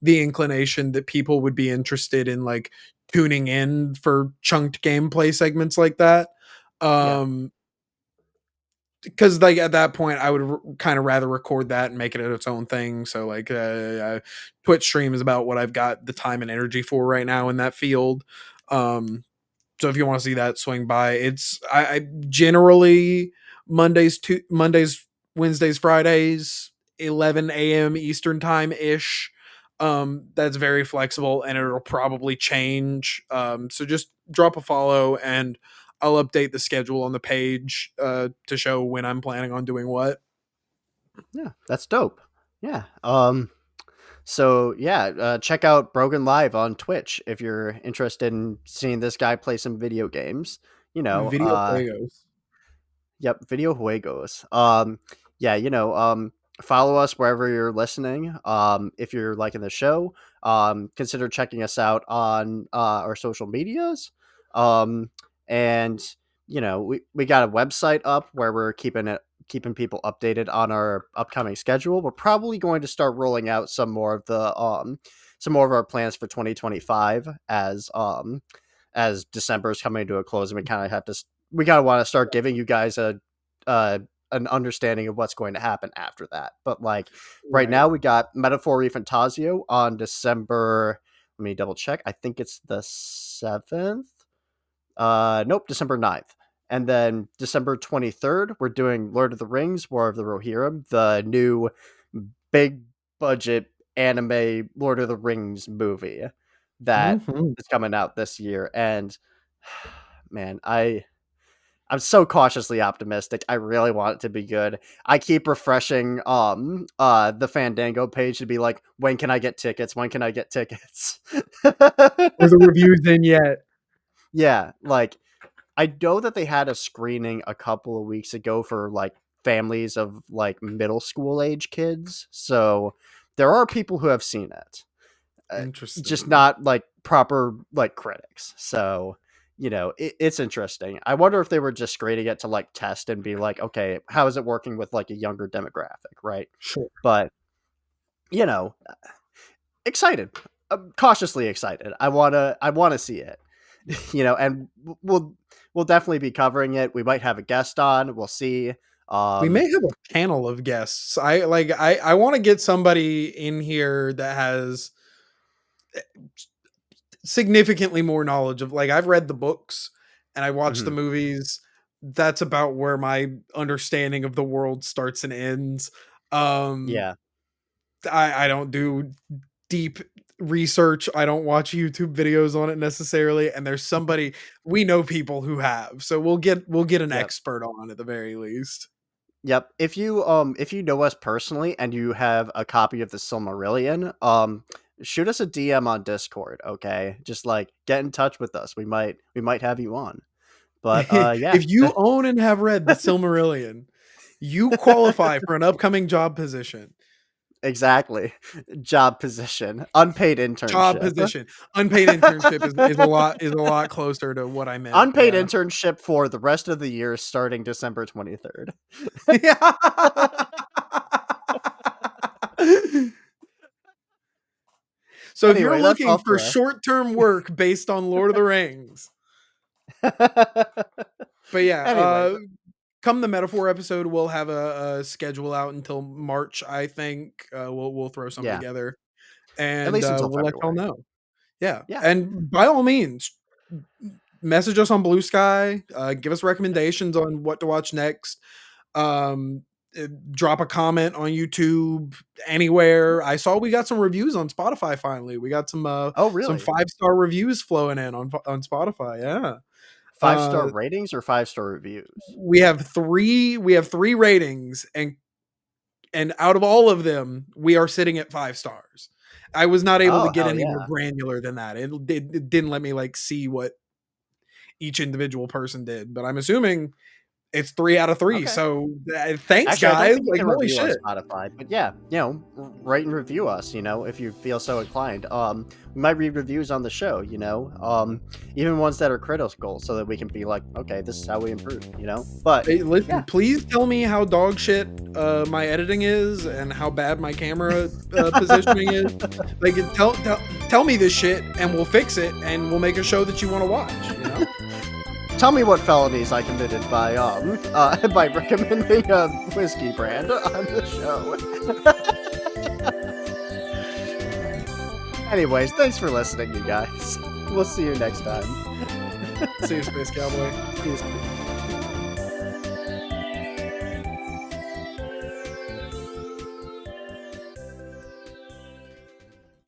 the inclination that people would be interested in like tuning in for chunked gameplay segments like that. Yeah. Um, because like at that point, I would kind of rather record that and make it its own thing. So like, Twitch stream is about what I've got the time and energy for right now in that field. Um, so if you want to see that, swing by. I generally Mondays, Wednesdays, Fridays, 11 a.m. Eastern time ish. That's very flexible and it'll probably change. So just drop a follow and I'll update the schedule on the page to show when I'm planning on doing what. Yeah. That's dope. Yeah. So yeah, check out Brogan Live on Twitch if you're interested in seeing this guy play some video games. You know, Video juegos. yep, video juegos. Yeah, follow us wherever you're listening. If you're liking the show, consider checking us out on our social medias. Um, and we got a website up where we're keeping people updated on our upcoming schedule. We're probably going to start rolling out some more of our plans for 2025 as December is coming to a close, and we kind of want to start giving you guys uh, an understanding of what's going to happen after that. But like right Right. now, we got Metaphor ReFantazio on December. Let me double check. I think it's the 7th. Nope, December 9th. And then December 23rd, we're doing Lord of the Rings, War of the Rohirrim, the new big budget anime Lord of the Rings movie that Mhm. is coming out this year. And man, I'm so cautiously optimistic. I really want it to be good. I keep refreshing the Fandango page to be like, when can I get tickets? When can I get tickets? Are the reviews in yet? Yeah, like I know that they had a screening a couple of weeks ago for like families of like middle school age kids. So there are people who have seen it. Just Interesting. not like proper like critics. So it's interesting. I wonder if they were just screening it to like test and be like, okay, how is it working with like a younger demographic, right? Sure. But you know, excited. I'm cautiously excited. I wanna see it. And we'll definitely be covering it. We might have a guest on. We'll see. We Um, may have a panel of guests. I want to get somebody in here that has significantly more knowledge of, like, I've read the books and I watched the mhm, movies. That's about where my understanding of the world starts and ends. Um yeah, I don't do deep research. I don't watch YouTube videos on it necessarily, and there's somebody, we know people who have. So we'll get an yep. expert on at the very least. Yep. If you know us personally and you have a copy of the Silmarillion, shoot us a DM on Discord, okay? Just like get in touch with us. We might have you on. But yeah. If you own and have read the Silmarillion, you qualify for an upcoming job position. Exactly. Job position, unpaid Job internship. position. Unpaid internship is a lot closer to what I meant. Unpaid Yeah. internship for the rest of the year starting December 23rd. Yeah. So if you're Anyway, that's looking all for for us. short-term work based on Lord of the Rings, but yeah, Anyway, come the metaphor episode, we'll have a schedule out until March. I think we'll throw something yeah, together at and least until we'll let y'all February. know. Yeah, Yeah. and by all means, message us on Blue Sky. Give us recommendations on what to watch next. Um, drop a comment on YouTube, anywhere. I saw we got some reviews on Spotify finally. We got some Oh, really? 5-star reviews flowing in on Spotify. Yeah. 5-star ratings or 5-star reviews? We have 3 ratings, and out of all of them, we are sitting at 5 stars. I was not able to Oh, get hell any more yeah. granular than that. It didn't let me like see what each individual person did, but I'm assuming it's 3 out of 3. Okay. So thanks, Actually, I don't guys. think you Like, can holy review on shit. Spotify, but yeah, rate and review us, if you feel so inclined. We might read reviews on the show, even ones that are critical, so that we can be like, okay, this is how we improve, But Hey, listen, yeah, please tell me how dog shit my editing is and how bad my camera positioning is. Like, tell me this shit, and we'll fix it, and we'll make a show that you want to watch. tell me what felonies I committed by by recommending a whiskey brand on the show. Anyways, thanks for listening, you guys. We'll see you next time. See you, Space Cowboy. See you.